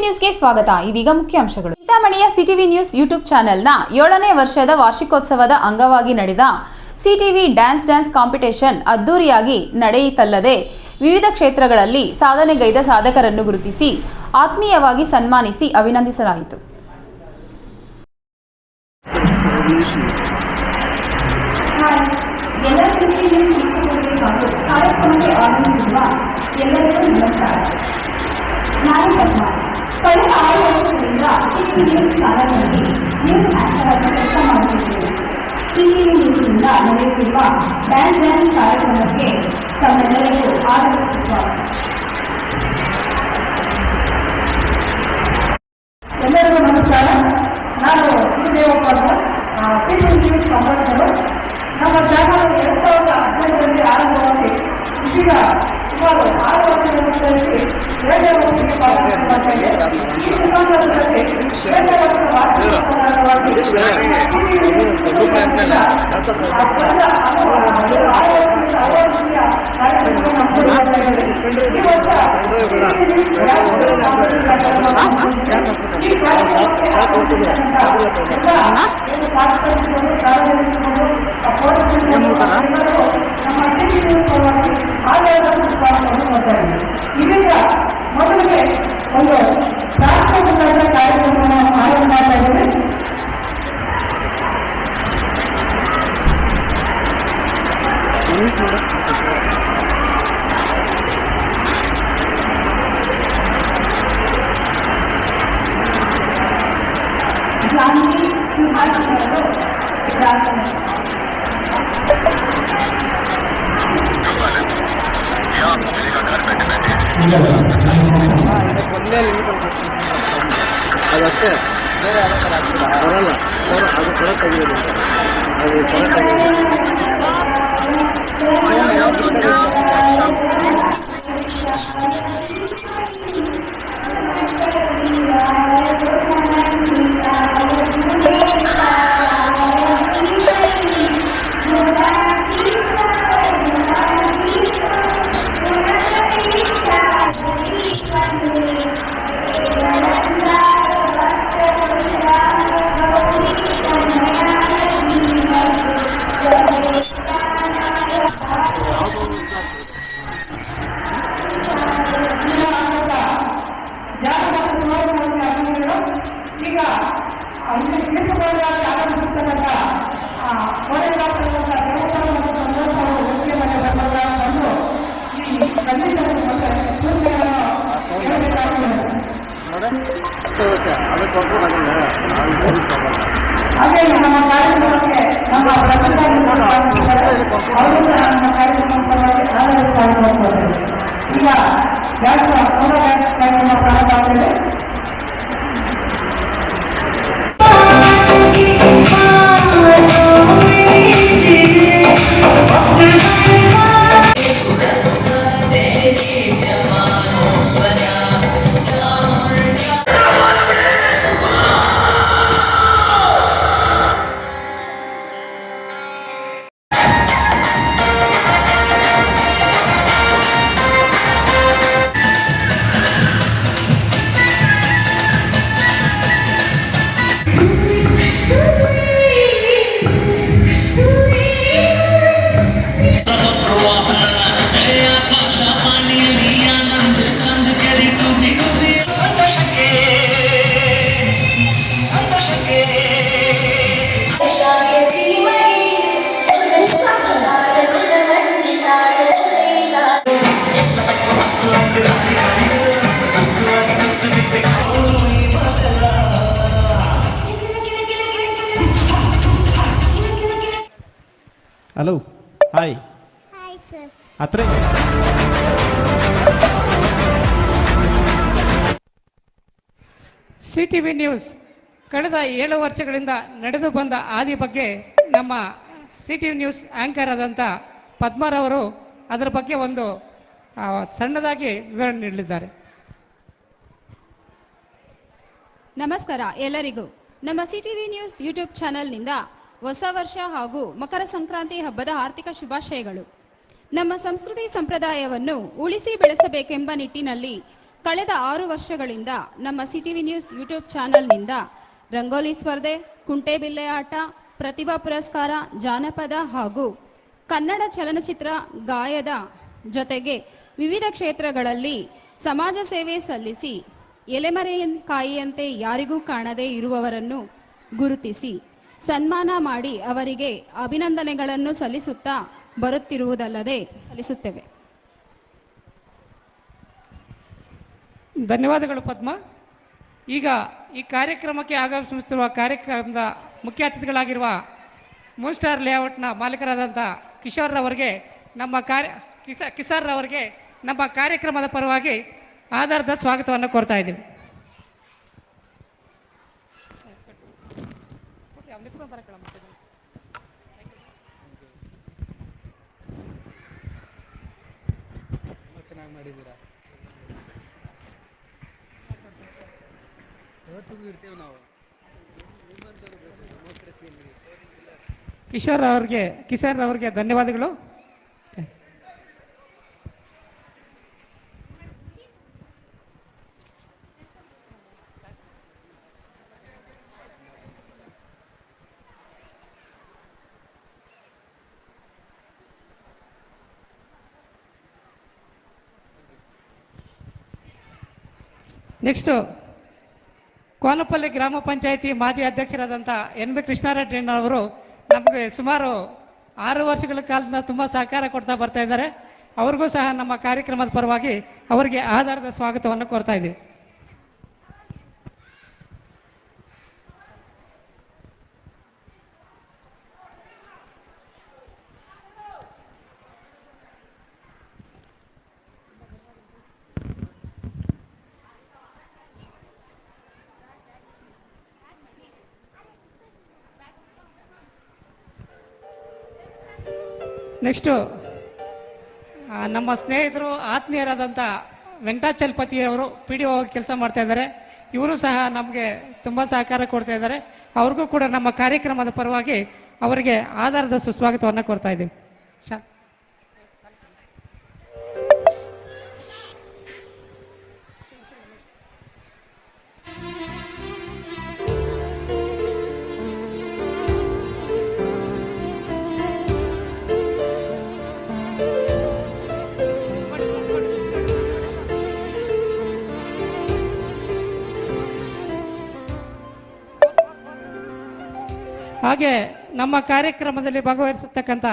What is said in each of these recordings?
ನ್ಯೂಸ್ಗೆ ಸ್ವಾಗತ. ಇದೀಗ ಮುಖ್ಯಾಂಶಗಳು. ಚಿಂತಾಮಣಿಯ ಸಿಟಿವಿ ನ್ಯೂಸ್ ಯೂಟ್ಯೂಬ್ ಚಾನೆಲ್ನ 7ನೇ ವರ್ಷದ ವಾರ್ಷಿಕೋತ್ಸವದ ಅಂಗವಾಗಿ ನಡೆದ ಸಿಟಿವಿ ಡ್ಯಾನ್ಸ್ ಕಾಂಪಿಟೇಷನ್ ಅದ್ದೂರಿಯಾಗಿ ನಡೆಯಿತಲ್ಲದೆ ವಿವಿಧ ಕ್ಷೇತ್ರಗಳಲ್ಲಿ ಸಾಧನೆಗೈದ ಸಾಧಕರನ್ನು ಗುರುತಿಸಿ ಆತ್ಮೀಯವಾಗಿ ಸನ್ಮಾನಿಸಿ ಅಭಿನಂದಿಸಲಾಯಿತು. ಎಲ್ಲರಿಗೂ ನಮಸ್ಕಾರ. ನಾನು ಪದ್ಮ. ಕಳೆದ 6 ವರ್ಷಗಳಿಂದ ಸಿಟಿವಿ ನ್ಯೂಸ್ ಚಾನಲ್ನಲ್ಲಿ ನ್ಯೂಸ್ ಆಂಕರ್ ಆಗಿ ಕೆಲಸ ಮಾಡುತ್ತಿದ್ದೇನೆ. ಸಿಟಿವಿ ನ್ಯೂಸ್ನಿಂದ ನಡೆಯುತ್ತಿರುವ ಡ್ಯಾನ್ಸ್ ಕಾರ್ಯಕ್ರಮಕ್ಕೆ ತಮ್ಮೆಲ್ಲರಿಗೂ ಆದರದ ಸ್ವಾಗತ. ಎಲ್ಲರಿಗೂ ನಮಸ್ಕಾರ. ನಾನು ಗುರುದೇವಪ್ಪ, ಸಿಟಿವಿ ನ್ಯೂಸ್ ಸಂಬಂಧಗಳು. ನಮ್ಮ ಚಾನಲ್ 2015ರಲ್ಲಿ ಆರಂಭವಾಗಿ ಇದೀಗ ಸುಮಾರು 6 ವರ್ಷಗಳ ಮಟ್ಟದಲ್ಲಿ 2ನೇ ವರ್ಷಕ್ಕೆ ಪಾದಾರ್ಪಣೆ ಮಾಡ್ತಾ ಇದೆ. ಈ ಸಂದರ್ಭದಲ್ಲಿ 2ನೇ ವರ್ಷದ ವಾರ್ಷಿಕೋತ್ಸವವಾಗಿ ಇದೀಗ ಮೊದಲಿಗೆ ಒಂದು ರಾಷ್ಟ್ರಮಟ್ಟದ ಕಾರ್ಯಕ್ರಮವನ್ನು ಆರಂಭ ಮಾಡ್ತಾ ಇದ್ದೇವೆ. ಜಾನ್ವಿ ಸುಹಾಸ್ ಅವರು ಅದಷ್ಟೇ ಬೇರೆ ಬರಲ್ಲ ಅದು ಕೊಡ ತೆಗೆಯೋದು ಅದು ಕೊಡ ತೆಗೆಯೋದು. ಈಗ ಅಲ್ಲಿ ತೀರ್ಥಗಳಲ್ಲಿ ಆರಂಭಿಸತಕ್ಕಂಥ ಕೋರೆಗಾಗ್ತಕ್ಕಂಥ ದೇವಸ್ಥಾನ ಮತ್ತು ಸಂದೇಶಗಳು ಒಟ್ಟಿಗೆ ಬಂದು ಈ ಕಂಡೀಷನ್ ಮತ್ತೆ ಸೂಚನೆಗಳನ್ನು ಹಾಗೆ ನಮ್ಮ ಕಾರ್ಯಕ್ರಮಕ್ಕೆ ನಮ್ಮ ಅವರು ಸಹ ನಮ್ಮ ಕಾರ್ಯಕ್ರಮವಾಗಿ ಆನಂದಿಸಬಹುದು. ಈಗ ಡ್ಯಾನ್ಸ್ ಕಾರ್ಯಕ್ರಮ ಪ್ರಾರಂಭ ಆಗ್ತದೆ. Hello, hi sir. Athre CTV news ಕಳೆದ 7 ವರ್ಷಗಳಿಂದ ನಡೆದು ಬಂದ ಹಾದಿ ಬಗ್ಗೆ ನಮ್ಮ ಸಿಟಿವಿ ನ್ಯೂಸ್ ಆಂಕರ್ ಆದಂಥ ಪದ್ಮರವರು ಅದರ ಬಗ್ಗೆ ಒಂದು ಸಣ್ಣದಾಗಿ ವಿವರಣೆ ನೀಡಲಿದ್ದಾರೆ. ನಮಸ್ಕಾರ ಎಲ್ಲರಿಗೂ. ನಮ್ಮ ಸಿಟಿವಿ ನ್ಯೂಸ್ ಯೂಟ್ಯೂಬ್ ಚಾನೆಲ್ನಿಂದ ಹೊಸ ವರ್ಷ ಹಾಗೂ ಮಕರ ಸಂಕ್ರಾಂತಿ ಹಬ್ಬದ ಆರ್ಥಿಕ ಶುಭಾಶಯಗಳು. ನಮ್ಮ ಸಂಸ್ಕೃತಿ ಸಂಪ್ರದಾಯವನ್ನು ಉಳಿಸಿ ಬೆಳೆಸಬೇಕೆಂಬ ನಿಟ್ಟಿನಲ್ಲಿ ಕಳೆದ 6 ವರ್ಷಗಳಿಂದ ನಮ್ಮ ಸಿಟಿವಿ ನ್ಯೂಸ್ ಯೂಟ್ಯೂಬ್ ಚಾನೆಲ್ನಿಂದ ರಂಗೋಲಿ ಸ್ಪರ್ಧೆ, ಕುಂಟೆಬಿಲ್ಲೆ ಆಟ, ಪ್ರತಿಭಾ ಪುರಸ್ಕಾರ, ಜಾನಪದ ಹಾಗೂ ಕನ್ನಡ ಚಲನಚಿತ್ರ ಗಾಯದ ಜೊತೆಗೆ ವಿವಿಧ ಕ್ಷೇತ್ರಗಳಲ್ಲಿ ಸಮಾಜ ಸೇವೆ ಸಲ್ಲಿಸಿ ಎಲೆಮರೆಕಾಯಿಯಂತೆ ಯಾರಿಗೂ ಕಾಣದೇ ಇರುವವರನ್ನು ಗುರುತಿಸಿ ಸನ್ಮಾನ ಮಾಡಿ ಅವರಿಗೆ ಅಭಿನಂದನೆಗಳನ್ನು ಸಲ್ಲಿಸುತ್ತಾ ಬರುತ್ತಿರುವುದಲ್ಲದೆ ಸಲ್ಲಿಸುತ್ತೇವೆ. ಧನ್ಯವಾದಗಳು ಪದ್ಮ. ಈಗ ಈ ಕಾರ್ಯಕ್ರಮಕ್ಕೆ ಆಗಮಿಸುತ್ತಿರುವ ಕಾರ್ಯಕ್ರಮದ ಮುಖ್ಯ ಅತಿಥಿಗಳಾಗಿರುವ ಮೂನ್ ಸ್ಟಾರ್ ಲೇಔಟ್ನ ಮಾಲೀಕರಾದಂಥ ಕಿಶೋರ್ರವರಿಗೆ ಕಿಸಾರ್ರವರಿಗೆ ನಮ್ಮ ಕಾರ್ಯಕ್ರಮದ ಪರವಾಗಿ ಆಧಾರದ ಸ್ವಾಗತವನ್ನು ಕೋರ್ತಾ ಇದ್ದೀವಿ. ಚೆನ್ನಾಗಿ ಮಾಡಿದ್ದೀರಾ. ಇವತ್ತಿಗೂ ಇರ್ತೇವೆ ನಾವು. ಕಿಶೋರ್ ಅವರಿಗೆ ಧನ್ಯವಾದಗಳು. ನೆಕ್ಸ್ಟು ಕೋನಪಲ್ಲಿ ಗ್ರಾಮ ಪಂಚಾಯಿತಿ ಮಾಜಿ ಅಧ್ಯಕ್ಷರಾದಂಥ ಎನ್ ಬಿ ಕೃಷ್ಣಾರೆಡ್ಡಿಯವರು ನಮಗೆ ಸುಮಾರು 6 ವರ್ಷಗಳ ಕಾಲದಿಂದ ತುಂಬ ಸಹಕಾರ ಕೊಡ್ತಾ ಬರ್ತಾ ಇದ್ದಾರೆ. ಅವ್ರಿಗೂ ಸಹ ನಮ್ಮ ಕಾರ್ಯಕ್ರಮದ ಪರವಾಗಿ ಅವರಿಗೆ ಆಧಾರದ ಸ್ವಾಗತವನ್ನು ಕೋರ್ತಾ ಇದ್ದೀವಿ. ನೆಕ್ಸ್ಟು ನಮ್ಮ ಸ್ನೇಹಿತರು ಆತ್ಮೀಯರಾದಂಥ ವೆಂಕಟಾಚಲಪತಿಯವರು PDO ಕೆಲಸ ಮಾಡ್ತಾ ಇದ್ದಾರೆ. ಇವರು ಸಹ ನಮಗೆ ತುಂಬ ಸಹಕಾರ ಕೊಡ್ತಾ ಇದ್ದಾರೆ. ಅವ್ರಿಗೂ ಕೂಡ ನಮ್ಮ ಕಾರ್ಯಕ್ರಮದ ಪರವಾಗಿ ಅವರಿಗೆ ಆಧಾರದ ಸುಸ್ವಾಗತವನ್ನು ಕೋರ್ತಾ ಇದ್ದೀವಿ. ಹಾಗೆ ನಮ್ಮ ಕಾರ್ಯಕ್ರಮದಲ್ಲಿ ಭಾಗವಹಿಸತಕ್ಕಂಥ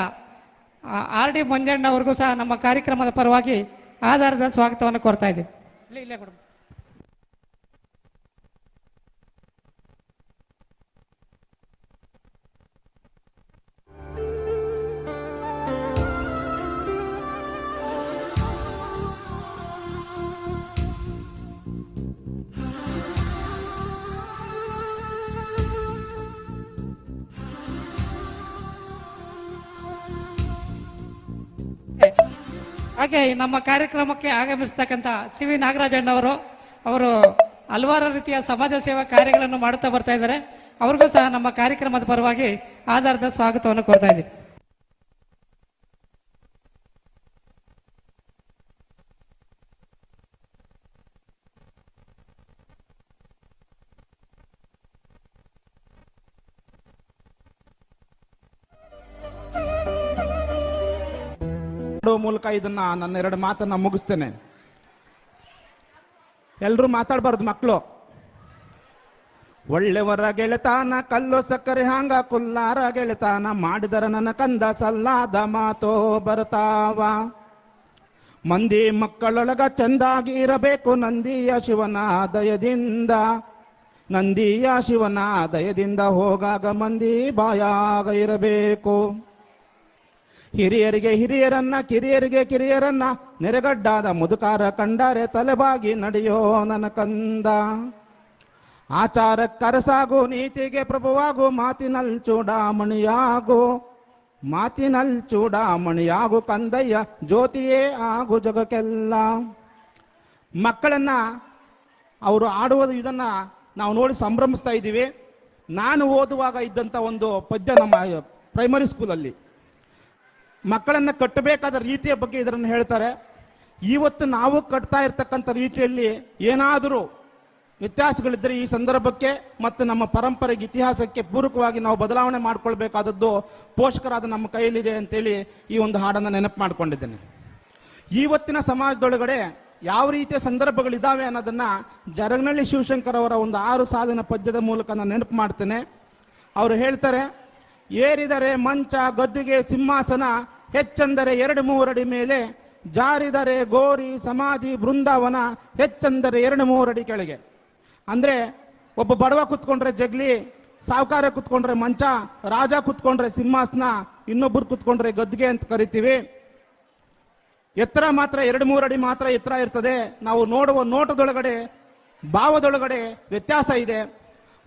RD ಮಂಜಣ್ಣವ್ರಿಗೂ ಸಹ ನಮ್ಮ ಕಾರ್ಯಕ್ರಮದ ಪರವಾಗಿ ಆಧಾರದ ಸ್ವಾಗತವನ್ನು ಕೋರ್ತಾ ಇದ್ದೀವಿ. ಇಲ್ಲೇ ಕೊಡು. ಹಾಗೆ ನಮ್ಮ ಕಾರ್ಯಕ್ರಮಕ್ಕೆ ಆಗಮಿಸತಕ್ಕಂಥ CV ನಾಗರಾಜಣ್ಣವರು ಅವರು ಹಲವಾರು ರೀತಿಯ ಸಮಾಜ ಸೇವಾ ಕಾರ್ಯಗಳನ್ನು ಮಾಡುತ್ತಾ ಬರ್ತಾ ಇದ್ದಾರೆ. ಅವ್ರಿಗೂ ಸಹ ನಮ್ಮ ಕಾರ್ಯಕ್ರಮದ ಪರವಾಗಿ ಆಧಾರದ ಸ್ವಾಗತವನ್ನು ಕೋರ್ತಾ ಇದ್ದೀವಿ. ಮೂಲಕ ಇದನ್ನ ನನ್ನ 2 ಮಾತನ್ನ ಮುಗಿಸ್ತೇನೆ. ಎಲ್ರೂ ಮಾತಾಡಬಾರ್ದು ಮಕ್ಕಳು. ಒಳ್ಳೆವರ ಗೆಳೆತಾನ ಕಲ್ಲು ಸಕ್ಕರೆ ಹಾಂಗ ಕುಲ್ಲಾರ ಗೆಳೆತಾನ ಮಾಡಿದರ ನನ್ನ ಕಂದ ಸಲ್ಲಾದ ಮಾತೋ ಬರ್ತಾವ. ಮಂದಿ ಮಕ್ಕಳೊಳಗ ಚಂದಾಗಿ ಇರಬೇಕು ನಂದಿಯ ಶಿವನ ದಯದಿಂದ. ನಂದಿಯ ಶಿವನ ದಯದಿಂದ ಹೋಗಾಗ ಮಂದಿ ಬಾಯಾಗ ಇರಬೇಕು. ಹಿರಿಯರಿಗೆ ಹಿರಿಯರನ್ನ ಕಿರಿಯರಿಗೆ ಕಿರಿಯರನ್ನ ನೆರೆಗಡ್ಡಾದ ಮುದುಕಾರ ಕಂಡರೆ ತಲೆಬಾಗಿ ನಡೆಯೋ ನನ್ನ ಕಂದ. ಆಚಾರಕ್ಕರಸಾಗು ನೀತಿಗೆ ಪ್ರಭುವಾಗು ಮಾತಿನಲ್ ಚೂಡಾಮಣಿಯಾಗು. ಮಾತಿನಲ್ ಚೂಡಾಮಣಿಯಾಗು ಕಂದಯ್ಯ ಜ್ಯೋತಿಯೇ ಆಗು ಜಗಕ್ಕೆಲ್ಲ. ಮಕ್ಕಳನ್ನ ಅವರು ಆಡುವುದು ಇದನ್ನ ನಾವು ನೋಡಿ ಸಂಭ್ರಮಿಸ್ತಾ ಇದ್ದೀವಿ. ನಾನು ಓದುವಾಗ ಇದ್ದಂಥ ಒಂದು ಪದ್ಯ ನಮ್ಮ ಪ್ರೈಮರಿ ಸ್ಕೂಲಲ್ಲಿ ಮಕ್ಕಳನ್ನು ಕಟ್ಟಬೇಕಾದ ರೀತಿಯ ಬಗ್ಗೆ ಇದನ್ನು ಹೇಳ್ತಾರೆ. ಇವತ್ತು ನಾವು ಕಟ್ತಾ ಇರ್ತಕ್ಕಂಥ ರೀತಿಯಲ್ಲಿ ಏನಾದರೂ ವ್ಯತ್ಯಾಸಗಳಿದ್ದರೆ ಈ ಸಂದರ್ಭಕ್ಕೆ ಮತ್ತು ನಮ್ಮ ಪರಂಪರೆಗೆ ಇತಿಹಾಸಕ್ಕೆ ಪೂರಕವಾಗಿ ನಾವು ಬದಲಾವಣೆ ಮಾಡ್ಕೊಳ್ಬೇಕಾದದ್ದು ಪೋಷಕರಾದ ನಮ್ಮ ಕೈಯಲ್ಲಿದೆ ಅಂತೇಳಿ ಈ ಒಂದು ಹಾಡನ್ನು ನೆನಪು ಮಾಡ್ಕೊಂಡಿದ್ದೇನೆ. ಇವತ್ತಿನ ಸಮಾಜದೊಳಗಡೆ ಯಾವ ರೀತಿಯ ಸಂದರ್ಭಗಳಿದ್ದಾವೆ ಅನ್ನೋದನ್ನ ಜರಗನಹಳ್ಳಿ ಶಿವಶಂಕರ್ ಅವರ ಒಂದು 6 ಸಾಲಿನ ಪದ್ಯದ ಮೂಲಕ ನಾನು ನೆನಪು ಮಾಡ್ತೇನೆ. ಅವರು ಹೇಳ್ತಾರೆ, ಏರಿದರೆ ಮಂಚ ಗದ್ದುಗೆ ಸಿಂಹಾಸನ, ಹೆಚ್ಚೆಂದರೆ 2-3 ಅಡಿ ಮೇಲೆ, ಜಾರಿದರೆ ಗೋರಿ ಸಮಾಧಿ ಬೃಂದಾವನ, ಹೆಚ್ಚೆಂದರೆ 2-3 ಅಡಿ ಕೆಳಗೆ. ಅಂದ್ರೆ ಒಬ್ಬ ಬಡವ ಕುತ್ಕೊಂಡ್ರೆ ಜಗ್ಲಿ, ಸಾವುಕಾರ ಕುತ್ಕೊಂಡ್ರೆ ಮಂಚ, ರಾಜ ಕುತ್ಕೊಂಡ್ರೆ ಸಿಂಹಾಸನ, ಇನ್ನೊಬ್ಬರು ಕುತ್ಕೊಂಡ್ರೆ ಗದ್ದುಗೆ ಅಂತ ಕರಿತೀವಿ. ಎತ್ತರ ಮಾತ್ರ 2-3 ಅಡಿ ಮಾತ್ರ ಎತ್ತರ ಇರ್ತದೆ. ನಾವು ನೋಡುವ ನೋಟದೊಳಗಡೆ ಭಾವದೊಳಗಡೆ ವ್ಯತ್ಯಾಸ ಇದೆ.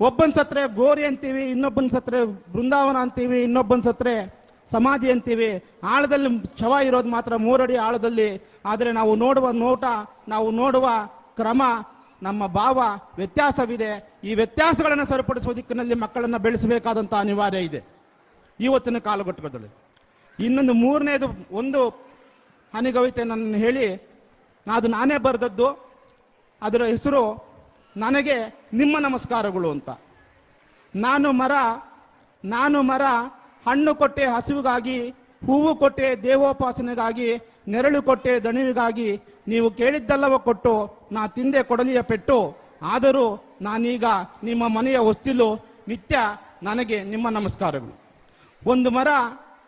ಒಬ್ಬನ ಸತ್ರೆ ಗೋರಿ ಅಂತೀವಿ, ಇನ್ನೊಬ್ಬನ ಸತ್ರೆ ಬೃಂದಾವನ ಅಂತೀವಿ, ಇನ್ನೊಬ್ಬನ ಸತ್ರೆ ಸಮಾಧಿ ಅಂತೀವಿ. ಆಳದಲ್ಲಿ ಶವ ಇರೋದು ಮಾತ್ರ 3 ಅಡಿ ಆಳದಲ್ಲಿ. ಆದರೆ ನಾವು ನೋಡುವ ನೋಟ, ನಾವು ನೋಡುವ ಕ್ರಮ, ನಮ್ಮ ಭಾವ ವ್ಯತ್ಯಾಸವಿದೆ. ಈ ವ್ಯತ್ಯಾಸಗಳನ್ನು ಸರಿಪಡಿಸುವ ದಿಕ್ಕಿನಲ್ಲಿ ಮಕ್ಕಳನ್ನು ಬೆಳೆಸಬೇಕಾದಂಥ ಅನಿವಾರ್ಯ ಇದೆ ಇವತ್ತಿನ ಕಾಲಘಟ್ಟದಲ್ಲಿ. ಇನ್ನೊಂದು 3ನೇದು ಒಂದು ಹನಿಗವಿತೆ ನನ್ನ ಹೇಳಿ, ಅದು ನಾನೇ ಬರೆದದ್ದು. ಅದರ ಹೆಸರು ನನಗೆ ನಿಮ್ಮ ನಮಸ್ಕಾರಗಳು ಅಂತ. ನಾನು ಮರ ಹಣ್ಣು ಕೊಟ್ಟೆ ಹಸಿವಿಗಾಗಿ, ಹೂವು ಕೊಟ್ಟೆ ದೇವೋಪಾಸನೆಗಾಗಿ, ನೆರಳು ಕೊಟ್ಟೆ ದಣಿವಿಗಾಗಿ, ನೀವು ಕೇಳಿದ್ದಲ್ಲವ ಕೊಟ್ಟು ನಾ ತಿಂದೆ ಕೊಡಲಿಯ ಪೆಟ್ಟು, ಆದರೂ ನಾನೀಗ ನಿಮ್ಮ ಮನೆಯ ಹೊಸ್ತಿಲು, ನಿತ್ಯ ನನಗೆ ನಿಮ್ಮ ನಮಸ್ಕಾರಗಳು. ಒಂದು ಮರ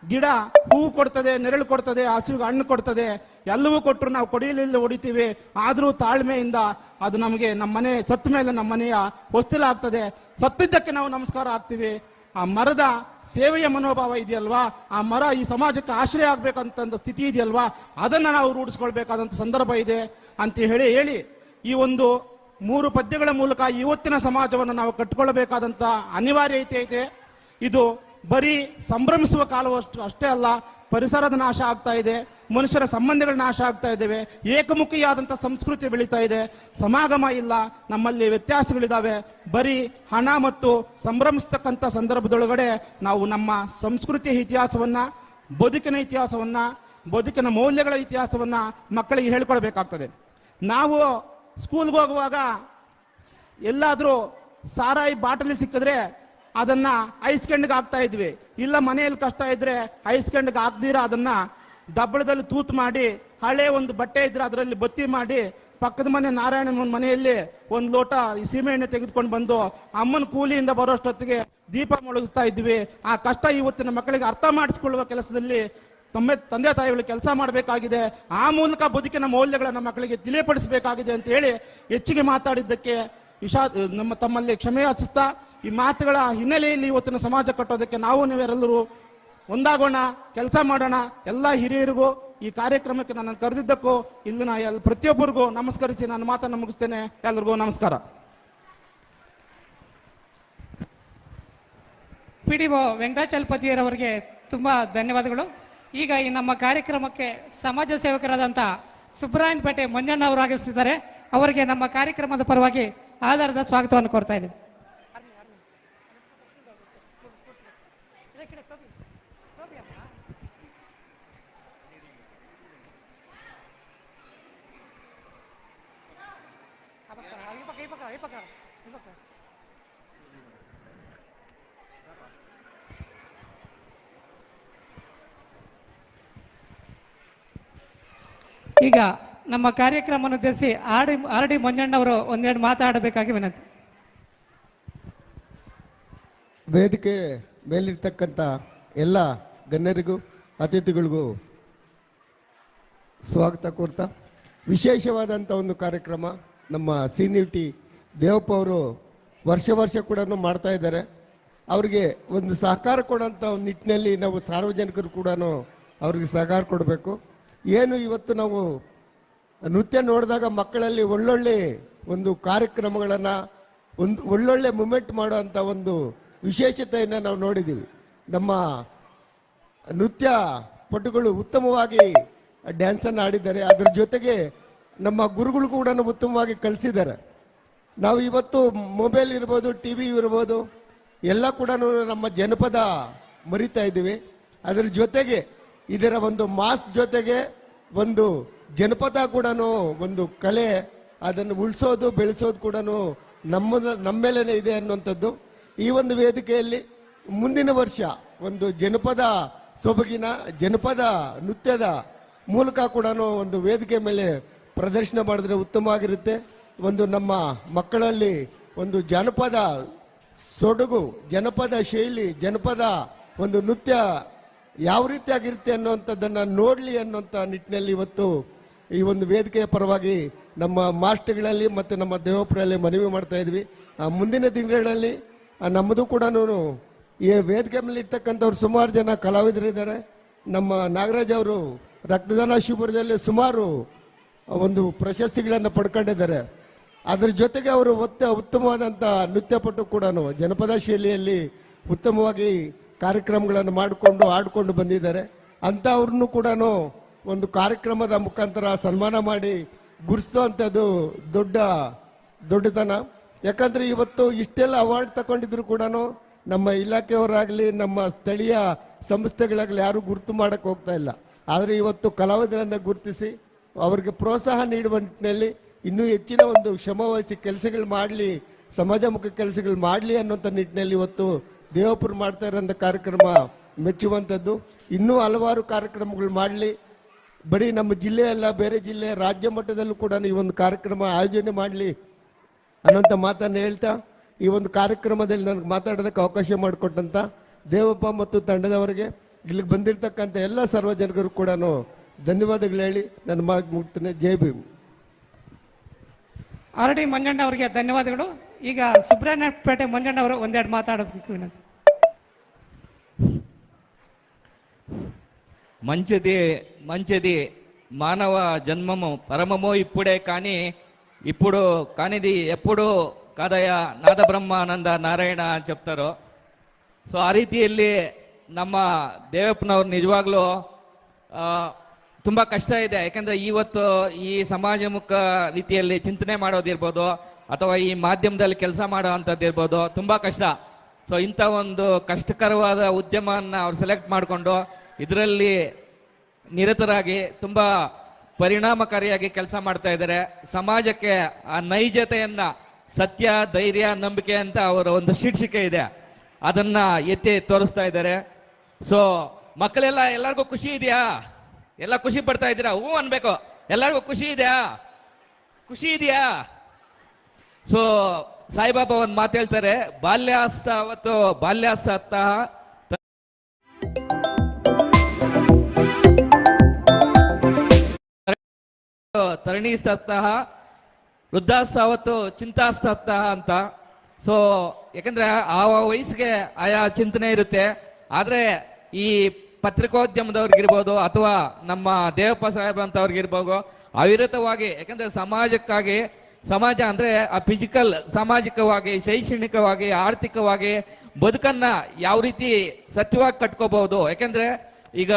ಗಿಡ ಹೂವು ಕೊಡ್ತದೆ, ನೆರಳು ಕೊಡ್ತದೆ, ಹಸಿವಿಗೆ ಹಣ್ಣು ಕೊಡ್ತದೆ, ಎಲ್ಲವೂ ಕೊಟ್ಟರು ನಾವು ಕೊಡಿಲಿಲ್ಲ ಹೊಡಿತೀವಿ. ಆದರೂ ತಾಳ್ಮೆಯಿಂದ ಅದು ನಮಗೆ ನಮ್ಮ ಮನೆ ಸತ್ತ ಮೇಲೆ ನಮ್ಮ ಮನೆಯ ಹೊಸ್ತಿಲಾಗ್ತದೆ. ಸತ್ತಿದ್ದಕ್ಕೆ ನಾವು ನಮಸ್ಕಾರ ಆಗ್ತೀವಿ. ಆ ಮರದ ಸೇವೆಯ ಮನೋಭಾವ ಇದೆಯಲ್ವಾ, ಆ ಮರ ಈ ಸಮಾಜಕ್ಕೆ ಆಶ್ರಯ ಆಗ್ಬೇಕಂತ ಸ್ಥಿತಿ ಇದೆಯಲ್ವಾ, ಅದನ್ನು ನಾವು ರೂಢಿಸ್ಕೊಳ್ಬೇಕಾದಂಥ ಸಂದರ್ಭ ಇದೆ ಅಂತ ಹೇಳಿ ಈ ಒಂದು 3 ಪದ್ಯಗಳ ಮೂಲಕ ಇವತ್ತಿನ ಸಮಾಜವನ್ನು ನಾವು ಕಟ್ಟಿಕೊಳ್ಳಬೇಕಾದಂಥ ಅನಿವಾರ್ಯತೆ ಇದೆ. ಇದು ಬರೀ ಸಂಭ್ರಮಿಸುವ ಕಾಲವಷ್ಟು ಅಷ್ಟೇ ಅಲ್ಲ, ಪರಿಸರದ ನಾಶ ಆಗ್ತಾ ಇದೆ, ಮನುಷ್ಯರ ಸಂಬಂಧಗಳ ನಾಶ ಆಗ್ತಾ ಇದ್ದೇವೆ, ಏಕಮುಖಿಯಾದಂಥ ಸಂಸ್ಕೃತಿ ಬೆಳೀತಾ ಇದೆ, ಸಮಾಗಮ ಇಲ್ಲ, ನಮ್ಮಲ್ಲಿ ವ್ಯತ್ಯಾಸಗಳಿದ್ದಾವೆ. ಬರೀ ಹಣ ಮತ್ತು ಸಂಭ್ರಮಿಸ್ತಕ್ಕಂಥ ಸಂದರ್ಭದೊಳಗಡೆ ನಾವು ನಮ್ಮ ಸಂಸ್ಕೃತಿಯ ಇತಿಹಾಸವನ್ನ, ಬದುಕಿನ ಇತಿಹಾಸವನ್ನ, ಬದುಕಿನ ಮೌಲ್ಯಗಳ ಇತಿಹಾಸವನ್ನ ಮಕ್ಕಳಿಗೆ ಹೇಳ್ಕೊಳ್ಬೇಕಾಗ್ತದೆ. ನಾವು ಸ್ಕೂಲ್ಗೆ ಹೋಗುವಾಗ ಎಲ್ಲಾದರೂ ಸಾರಾಯಿ ಬಾಟಲಿ ಸಿಕ್ಕಿದ್ರೆ ಅದನ್ನ ಐಸ್ಕೆಂಡ್ಗೆ ಹಾಕ್ತಾ ಇದ್ವಿ. ಇಲ್ಲ ಮನೆಯಲ್ಲಿ ಕಷ್ಟ ಇದ್ರೆ ಐಸ್ಕೆಂಡ್ಗೆ ಹಾಕ್ದಿರ ಅದನ್ನ ದಬ್ಬಳದಲ್ಲಿ ತೂತು ಮಾಡಿ, ಹಳೆ ಒಂದು ಬಟ್ಟೆ ಇದ್ರೆ ಅದರಲ್ಲಿ ಬತ್ತಿ ಮಾಡಿ, ಪಕ್ಕದ ಮನೆ ನಾರಾಯಣನ ಮನೆಯಲ್ಲಿ ಒಂದು ಲೋಟ ಸೀಮೆಎಣ್ಣೆ ತೆಗೆದುಕೊಂಡು ಬಂದು ಅಮ್ಮನ ಕೂಲಿಯಿಂದ ಬರೋಷ್ಟೊತ್ತಿಗೆ ದೀಪ ಮೊಳಗಿಸ್ತಾ ಇದ್ವಿ. ಆ ಕಷ್ಟ ಇವತ್ತಿನ ಮಕ್ಕಳಿಗೆ ಅರ್ಥ ಮಾಡಿಸ್ಕೊಳ್ಳುವ ಕೆಲಸದಲ್ಲಿ ತಂದೆ ತಾಯಿಗಳು ಕೆಲಸ ಮಾಡಬೇಕಾಗಿದೆ. ಆ ಮೂಲಕ ಬದುಕಿನ ಮೌಲ್ಯಗಳನ್ನು ಮಕ್ಕಳಿಗೆ ತಿಳಿಯಪಡಿಸಬೇಕಾಗಿದೆ ಅಂತ ಹೇಳಿ ಹೆಚ್ಚಿಗೆ ಮಾತಾಡಿದ್ದಕ್ಕೆ ತಮ್ಮಲ್ಲಿ ಕ್ಷಮೆ ಯಾಚಿಸ್ತಾ, ಈ ಮಾತುಗಳ ಹಿನ್ನೆಲೆಯಲ್ಲಿ ಇವತ್ತಿನ ಸಮಾಜ ಕಟ್ಟೋದಕ್ಕೆ ನಾವು ನೀವೆಲ್ಲರೂ ಒಂದಾಗೋಣ, ಕೆಲಸ ಮಾಡೋಣ. ಎಲ್ಲ ಹಿರಿಯರಿಗೂ ಈ ಕಾರ್ಯಕ್ರಮಕ್ಕೆ ನನ್ನನ್ನು ಕರೆದಿದ್ದಕ್ಕೂ ಇಲ್ಲಿನ ಪ್ರತಿಯೊಬ್ಬರಿಗೂ ನಮಸ್ಕರಿಸಿ ನನ್ನ ಮಾತನ್ನು ಮುಗಿಸ್ತೇನೆ. ಎಲ್ಲರಿಗೂ ನಮಸ್ಕಾರ. PDO ವೆಂಕಟಾಚಲಪತಿಯವರಿಗೆ ತುಂಬ ಧನ್ಯವಾದಗಳು. ಈಗ ಈ ನಮ್ಮ ಕಾರ್ಯಕ್ರಮಕ್ಕೆ ಸಮಾಜ ಸೇವಕರಾದಂಥ ಸುಬ್ರಾಯನಪೇಟೆ ಮಂಜಣ್ಣ ಅವರು ಆಗಮಿಸುತ್ತಿದ್ದಾರೆ. ಅವರಿಗೆ ನಮ್ಮ ಕಾರ್ಯಕ್ರಮದ ಪರವಾಗಿ ಆಧಾರದ ಸ್ವಾಗತವನ್ನು ಕೋರ್ತಾ ಇದ್ದೀವಿ. ಈಗ ನಮ್ಮ ಕಾರ್ಯಕ್ರಮವನ್ನು ಉದ್ದೇಶಿಸಿ ಆರ್ ಡಿ ಮಂಜಣ್ಣವರು ಒಂದೆರಡು ಮಾತಾಡಬೇಕಾಗಿ ವಿನಂತಿ. ವೇದಿಕೆ ಮೇಲಿರ್ತಕ್ಕಂಥ ಎಲ್ಲ ಗಣ್ಯರಿಗೂ ಅತಿಥಿಗಳಿಗೂ ಸ್ವಾಗತ ಕೋರ್ತಾ, ವಿಶೇಷವಾದಂಥ ಒಂದು ಕಾರ್ಯಕ್ರಮ ನಮ್ಮ ಸೀನಿಯರ್ ದೇವಪ್ಪ ಅವರು ವರ್ಷ ಕೂಡ ಮಾಡ್ತಾ ಇದ್ದಾರೆ. ಅವ್ರಿಗೆ ಒಂದು ಸಹಕಾರ ಕೊಡೋಂಥ ಒಂದು ನಿಟ್ಟಿನಲ್ಲಿ ನಾವು ಸಾರ್ವಜನಿಕರು ಕೂಡ ಅವ್ರಿಗೆ ಸಹಕಾರ ಕೊಡಬೇಕು. ಏನು ಇವತ್ತು ನಾವು ನೃತ್ಯ ನೋಡಿದಾಗ ಮಕ್ಕಳಲ್ಲಿ ಒಳ್ಳೊಳ್ಳೆ ಒಂದು ಕಾರ್ಯಕ್ರಮಗಳನ್ನು, ಒಂದು ಒಳ್ಳೊಳ್ಳೆ ಮೂಮೆಂಟ್ ಮಾಡುವಂಥ ಒಂದು ವಿಶೇಷತೆಯನ್ನು ನಾವು ನೋಡಿದ್ದೀವಿ. ನಮ್ಮ ನೃತ್ಯ ಪಟುಗಳು ಉತ್ತಮವಾಗಿ ಡ್ಯಾನ್ಸನ್ನು ಆಡಿದ್ದಾರೆ. ಅದರ ಜೊತೆಗೆ ನಮ್ಮ ಗುರುಗಳು ಕೂಡ ಉತ್ತಮವಾಗಿ ಕಲಿಸಿದ್ದಾರೆ. ನಾವು ಇವತ್ತು ಮೊಬೈಲ್ ಇರ್ಬೋದು, TV ಇರ್ಬೋದು, ಎಲ್ಲ ಕೂಡ ನಮ್ಮ ಜನಪದ ಮರಿತಾ ಇದ್ದೀವಿ. ಅದರ ಜೊತೆಗೆ ಇದರ ಒಂದು ಮಾಸ್ ಜೊತೆಗೆ ಒಂದು ಜನಪದ ಕೂಡ ಒಂದು ಕಲೆ, ಅದನ್ನು ಉಳಿಸೋದು ಬೆಳೆಸೋದು ಕೂಡ ನಮ್ಮೇಲೇನೆ ಇದೆ ಅನ್ನುವಂಥದ್ದು. ಈ ಒಂದು ವೇದಿಕೆಯಲ್ಲಿ ಮುಂದಿನ ವರ್ಷ ಒಂದು ಜನಪದ ಸೊಬಗಿನ ಜನಪದ ನೃತ್ಯದ ಮೂಲಕ ಕೂಡ ಒಂದು ವೇದಿಕೆ ಮೇಲೆ ಪ್ರದರ್ಶನ ಮಾಡಿದ್ರೆ ಉತ್ತಮವಾಗಿರುತ್ತೆ. ಒಂದು ನಮ್ಮ ಮಕ್ಕಳಲ್ಲಿ ಒಂದು ಜನಪದ ಸೊಡಗು, ಜನಪದ ಶೈಲಿ, ಜನಪದ ಒಂದು ನೃತ್ಯ ಯಾವ ರೀತಿಯಾಗಿರುತ್ತೆ ಅನ್ನುವಂಥದ್ದನ್ನು ನೋಡಲಿ ಅನ್ನುವಂಥ ನಿಟ್ಟಿನಲ್ಲಿ ಇವತ್ತು ಈ ಒಂದು ವೇದಿಕೆಯ ಪರವಾಗಿ ನಮ್ಮ ಮಾಸ್ಟರ್ಗಳಲ್ಲಿ ಮತ್ತು ನಮ್ಮ ದೇವಪುರಲ್ಲಿ ಮನವಿ ಮಾಡ್ತಾ ಇದ್ವಿ. ಮುಂದಿನ ದಿನಗಳಲ್ಲಿ ನಮ್ಮದು ಕೂಡ ಈ ವೇದಿಕೆ ಮೇಲೆ ಇರ್ತಕ್ಕಂಥವ್ರು ಸುಮಾರು ಜನ ಕಲಾವಿದರಿದ್ದಾರೆ. ನಮ್ಮ ನಾಗರಾಜ್ ಅವರು ರಕ್ತದಾನ ಶಿಬಿರದಲ್ಲಿ ಸುಮಾರು ಒಂದು ಪ್ರಶಸ್ತಿಗಳನ್ನು ಪಡ್ಕೊಂಡಿದ್ದಾರೆ. ಅದರ ಜೊತೆಗೆ ಅವರು ಉತ್ತಮವಾದಂಥ ನೃತ್ಯಪಟು ಕೂಡ ಜನಪದ ಶೈಲಿಯಲ್ಲಿ ಉತ್ತಮವಾಗಿ ಕಾರ್ಯಕ್ರಮಗಳನ್ನು ಮಾಡಿಕೊಂಡು ಆಡಿಕೊಂಡು ಬಂದಿದ್ದಾರೆ. ಅಂಥವ್ರನ್ನೂ ಕೂಡ ಒಂದು ಕಾರ್ಯಕ್ರಮದ ಮುಖಾಂತರ ಸನ್ಮಾನ ಮಾಡಿ ಗುರುತಿಸುವಂಥದ್ದು ದೊಡ್ಡತನ. ಯಾಕಂದರೆ ಇವತ್ತು ಇಷ್ಟೆಲ್ಲ ಅವಾರ್ಡ್ ತಗೊಂಡಿದ್ರು ಕೂಡ ನಮ್ಮ ಇಲಾಖೆಯವರಾಗಲಿ ನಮ್ಮ ಸ್ಥಳೀಯ ಸಂಸ್ಥೆಗಳಾಗಲಿ ಯಾರೂ ಗುರುತು ಮಾಡೋಕ್ಕೆ ಹೋಗ್ತಾ ಇಲ್ಲ. ಆದರೆ ಇವತ್ತು ಕಲಾವಿದರನ್ನು ಗುರುತಿಸಿ ಅವರಿಗೆ ಪ್ರೋತ್ಸಾಹ ನೀಡುವ ನಿಟ್ಟಿನಲ್ಲಿ ಇನ್ನೂ ಹೆಚ್ಚಿನ ಒಂದು ಶ್ರಮವಹಿಸಿ ಕೆಲಸಗಳು ಮಾಡಲಿ, ಸಮಾಜಮುಖಿ ಕೆಲಸಗಳು ಮಾಡಲಿ ಅನ್ನೋಂಥ ನಿಟ್ಟಿನಲ್ಲಿ ಇವತ್ತು ದೇವಪುರ ಮಾಡ್ತಾ ಇರೋಂಥ ಕಾರ್ಯಕ್ರಮ ಮೆಚ್ಚುವಂಥದ್ದು. ಇನ್ನೂ ಹಲವಾರು ಕಾರ್ಯಕ್ರಮಗಳು ಮಾಡಲಿ. ಬರೀ ನಮ್ಮ ಜಿಲ್ಲೆಯಲ್ಲ, ಬೇರೆ ಜಿಲ್ಲೆ, ರಾಜ್ಯ ಮಟ್ಟದಲ್ಲೂ ಕೂಡ ಈ ಒಂದು ಕಾರ್ಯಕ್ರಮ ಆಯೋಜನೆ ಮಾಡಲಿ ಅನ್ನೋಂಥ ಮಾತನ್ನು ಹೇಳ್ತಾ ಈ ಒಂದು ಕಾರ್ಯಕ್ರಮದಲ್ಲಿ ನನಗೆ ಮಾತಾಡೋದಕ್ಕೆ ಅವಕಾಶ ಮಾಡಿಕೊಟ್ಟಂಥ ದೇವಪ್ಪ ಮತ್ತು ತಂಡದವರಿಗೆ, ಇಲ್ಲಿಗೆ ಬಂದಿರತಕ್ಕಂಥ ಎಲ್ಲ ಸಾರ್ವಜನಿಕರು ಕೂಡ ಧನ್ಯವಾದಗಳು ಹೇಳಿ ನನ್ನ ಮಾತು ಮುಗ್ತೇನೆ. ಜೈ ಭೀಮ್. ಆರ್ ಡಿ ಮಂಜಣ್ಣ ಅವರಿಗೆ ಧನ್ಯವಾದಗಳು. ಈಗ ಸುಬ್ರಹ್ಮಣ್ಯಪೇಟೆ ಮಂಜಣ್ಣ ಅವರು ಒಂದೆರಡು ಮಾತಾಡಬೇಕು. మంచిది మానవ జన్మము పరమము ఇప్పుడే కానీ ఇప్పుడు కానిది ఎప్పుడు కాదయ ನಾದ ಬ್ರಹ್ಮಾನಂದ ನಾರಾಯಣ ಅಂತ చెప్తారు. ಸೊ ಆ ರೀತಿಯಲ್ಲಿ ನಮ್ಮ ದೇವಪ್ಪನವ್ರು ನಿಜವಾಗ್ಲೂ ತುಂಬ ಕಷ್ಟ ಇದೆ. ಯಾಕಂದರೆ ಇವತ್ತು ಈ ಸಮಾಜಮುಖ ರೀತಿಯಲ್ಲಿ ಚಿಂತನೆ ಮಾಡೋದಿರ್ಬೋದು ಅಥವಾ ಈ ಮಾಧ್ಯಮದಲ್ಲಿ ಕೆಲಸ ಮಾಡೋ ಅಂಥದ್ದು ಇರ್ಬೋದು, ತುಂಬ ಕಷ್ಟ. ಸೊ ಇಂಥ ಒಂದು ಕಷ್ಟಕರವಾದ ಉದ್ಯಮವನ್ನು ಅವ್ರು ಸೆಲೆಕ್ಟ್ ಮಾಡಿಕೊಂಡು ಇದರಲ್ಲಿ ನಿರತರಾಗಿ ತುಂಬ ಪರಿಣಾಮಕಾರಿಯಾಗಿ ಕೆಲಸ ಮಾಡ್ತಾ ಇದ್ದಾರೆ. ಸಮಾಜಕ್ಕೆ ಆ ನೈಜತೆಯನ್ನ, ಸತ್ಯ, ಧೈರ್ಯ, ನಂಬಿಕೆ ಅಂತ ಅವರ ಒಂದು ಶೀರ್ಷಿಕೆ ಇದೆ, ಅದನ್ನ ಎತ್ತಿ ತೋರಿಸ್ತಾ ಇದ್ದಾರೆ. ಸೊ ಮಕ್ಕಳೆಲ್ಲ ಎಲ್ಲರಿಗೂ ಖುಷಿ ಇದೆಯಾ? ಎಲ್ಲ ಖುಷಿ ಪಡ್ತಾ ಇದ್ದೀರಾ? ಹೂ ಅನ್ಬೇಕು. ಎಲ್ಲರಿಗೂ ಖುಷಿ ಇದೆಯಾ? ಖುಷಿ ಇದೆಯಾ? ಸೊ ಸಾಯಿಬಾಬಾ ಒಂದು ಮಾತು ಹೇಳ್ತಾರೆ, ಬಾಲ್ಯಾಸ್ತ ತರಣೀಸ್ತಃ ವೃದ್ಧಾಸ್ತಾವತ್ತು ಚಿಂತಾಸ್ತಃ ಅಂತ. ಸೊ ಯಾಕಂದ್ರೆ ಆ ವಯಸ್ಸಿಗೆ ಆಯಾ ಚಿಂತನೆ ಇರುತ್ತೆ. ಆದ್ರೆ ಈ ಪತ್ರಿಕೋದ್ಯಮದವ್ರಿಗಿರ್ಬೋದು ಅಥವಾ ನಮ್ಮ ದೇವಪ್ಪ ಸಾಹೇಬ್ ಅಂತವ್ರಿಗಿರ್ಬೋದು ಅವಿರತವಾಗಿ, ಯಾಕಂದ್ರೆ ಸಮಾಜಕ್ಕಾಗಿ, ಸಮಾಜ ಅಂದ್ರೆ ಆ ಫಿಸಿಕಲ್, ಸಾಮಾಜಿಕವಾಗಿ, ಶೈಕ್ಷಣಿಕವಾಗಿ, ಆರ್ಥಿಕವಾಗಿ ಬದುಕನ್ನ ಯಾವ ರೀತಿ ಸತ್ಯವಾಗಿ ಕಟ್ಕೋಬಹುದು. ಯಾಕಂದ್ರೆ ಈಗ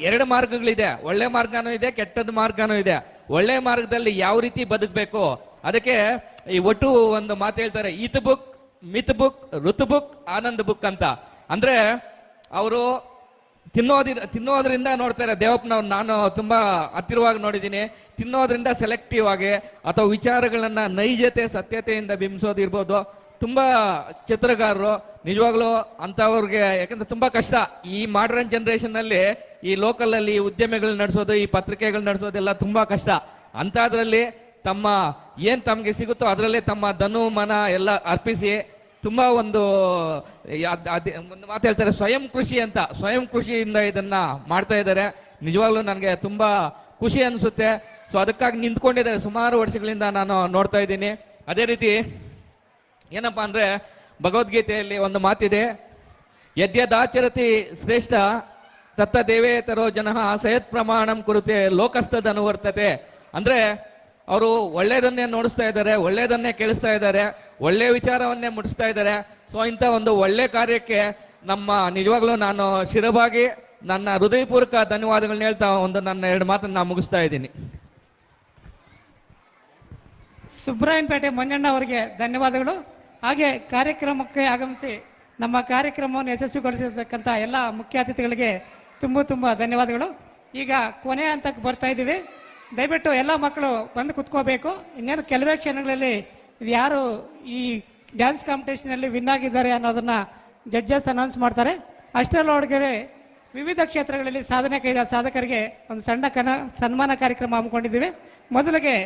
ಎರಡು ಮಾರ್ಗಗಳಿದೆ, ಒಳ್ಳೆ ಮಾರ್ಗನೂ ಇದೆ, ಕೆಟ್ಟದ ಮಾರ್ಗನೂ ಇದೆ. ಒಳ್ಳೆ ಮಾರ್ಗದಲ್ಲಿ ಯಾವ ರೀತಿ ಬದುಕಬೇಕು ಅದಕ್ಕೆ ಈ ಒಟ್ಟು ಒಂದು ಮಾತು ಹೇಳ್ತಾರೆ, ಈತ್ ಬುಕ್, ಮಿತ್ ಬುಕ್, ಋತು ಬುಕ್, ಆನಂದ್ ಬುಕ್ ಅಂತ. ಅಂದ್ರೆ ಅವರು ತಿನ್ನೋದ್ರಿಂದ ನೋಡ್ತಾರೆ. ದೇವಪ್ಪನವ್ರು ನಾನು ತುಂಬಾ ಹತ್ತಿರವಾಗಿ ನೋಡಿದ್ದೀನಿ. ತಿನ್ನೋದ್ರಿಂದ ಸೆಲೆಕ್ಟಿವ್ ಆಗಿ ಅಥವಾ ವಿಚಾರಗಳನ್ನ ನೈಜತೆ, ಸತ್ಯತೆಯಿಂದ ಬಿಂಬಿಸೋದಿರ್ಬೋದು. ತುಂಬಾ ಚಿತ್ರಗಾರರು ನಿಜವಾಗ್ಲೂ ಅಂತವ್ರಿಗೆ, ಯಾಕಂದ್ರೆ ತುಂಬಾ ಕಷ್ಟ ಈ ಮಾಡರ್ನ್ ಜನರೇಷನ್ ಅಲ್ಲಿ ಈ ಲೋಕಲ್ ಅಲ್ಲಿ ಉದ್ಯಮಿಗಳು ನಡೆಸೋದು, ಈ ಪತ್ರಿಕೆಗಳು ನಡೆಸೋದೆಲ್ಲ ತುಂಬಾ ಕಷ್ಟ. ಅಂತದ್ರಲ್ಲಿ ತಮ್ಗೆ ಸಿಗುತ್ತೋ ಅದರಲ್ಲೇ ತಮ್ಮ ಧನು ಮನ ಎಲ್ಲ ಅರ್ಪಿಸಿ ತುಂಬಾ ಒಂದು ಮಾತು ಹೇಳ್ತಾರೆ, ಸ್ವಯಂ ಕೃಷಿ ಅಂತ, ಸ್ವಯಂ ಕೃಷಿಯಿಂದ ಇದನ್ನ ಮಾಡ್ತಾ ಇದ್ದಾರೆ. ನಿಜವಾಗ್ಲೂ ನನಗೆ ತುಂಬಾ ಖುಷಿ ಅನಿಸುತ್ತೆ. ಸೊ ಅದಕ್ಕಾಗಿ ನಿಂತ್ಕೊಂಡಿದ್ದಾರೆ ಸುಮಾರು ವರ್ಷಗಳಿಂದ ನಾನು ನೋಡ್ತಾ ಇದ್ದೀನಿ. ಅದೇ ರೀತಿ ಏನಪ್ಪಾ ಅಂದ್ರೆ ಭಗವದ್ಗೀತೆಯಲ್ಲಿ ಒಂದು ಮಾತಿದೆ, ಯದ್ಯದಾಚರತಿ ಶ್ರೇಷ್ಠ ತತ್ತ ದೇವೇತರೋ ಜನಃ ಸಯತ್ ಪ್ರಮಾಣಂ ಕುರುತೆ ಲೋಕಸ್ಥದನುವರ್ತತೆ. ಅಂದ್ರೆ ಅವರು ಒಳ್ಳೇದನ್ನೇ ನೋಡಿಸ್ತಾ ಇದ್ದಾರೆ, ಒಳ್ಳೇದನ್ನೇ ಕೇಳಿಸ್ತಾ ಇದ್ದಾರೆ, ಒಳ್ಳೆ ವಿಚಾರವನ್ನೇ ಮುಟ್ಟಿಸ್ತಾ ಇದ್ದಾರೆ. ಸೊ ಇಂಥ ಒಂದು ಒಳ್ಳೆ ಕಾರ್ಯಕ್ಕೆ ನಮ್ಮ ನಿಜವಾಗ್ಲೂ ನಾನು ಶಿರವಾಗಿ ನನ್ನ ಹೃದಯಪೂರ್ವಕ ಧನ್ಯವಾದಗಳನ್ನ ಹೇಳ್ತಾ ನನ್ನ ಎರಡು ಮಾತನ್ನ ಮುಗಿಸ್ತಾ ಇದ್ದೀನಿ. ಸುಬ್ರಹ್ಮಣ್ಯಪೇಟೆ ಮಂಜಣ್ಣ ಅವರಿಗೆ ಧನ್ಯವಾದಗಳು. ಹಾಗೆ ಕಾರ್ಯಕ್ರಮಕ್ಕೆ ಆಗಮಿಸಿ ನಮ್ಮ ಕಾರ್ಯಕ್ರಮವನ್ನು ಯಶಸ್ವಿಗೊಳಿಸಿರ್ತಕ್ಕಂಥ ಎಲ್ಲ ಮುಖ್ಯ ಅತಿಥಿಗಳಿಗೆ ತುಂಬ ಧನ್ಯವಾದಗಳು. ಈಗ ಕೊನೆ ಹಂತಕ್ಕೆ ಬರ್ತಾ ಇದ್ದೀವಿ. ದಯವಿಟ್ಟು ಎಲ್ಲ ಮಕ್ಕಳು ಬಂದು ಕುತ್ಕೋಬೇಕು. ಇನ್ನೇನು ಕೆಲವೇ ಕ್ಷಣಗಳಲ್ಲಿ ಇದು ಯಾರು ಈ ಡ್ಯಾನ್ಸ್ ಕಾಂಪಿಟೇಷನಲ್ಲಿ ವಿನ್ ಆಗಿದ್ದಾರೆ ಅನ್ನೋದನ್ನ ಜಡ್ಜಸ್ ಅನೌನ್ಸ್ ಮಾಡ್ತಾರೆ. ಅಷ್ಟರೊಳಗಡೆ ವಿವಿಧ ಕ್ಷೇತ್ರಗಳಲ್ಲಿ ಸಾಧನೆ ಕೈದ ಸಾಧಕರಿಗೆ ಒಂದು ಸಣ್ಣ ಸನ್ಮಾನ ಕಾರ್ಯಕ್ರಮ ಹಮ್ಮಿಕೊಂಡಿದ್ದೀವಿ. ಮೊದಲಿಗೆ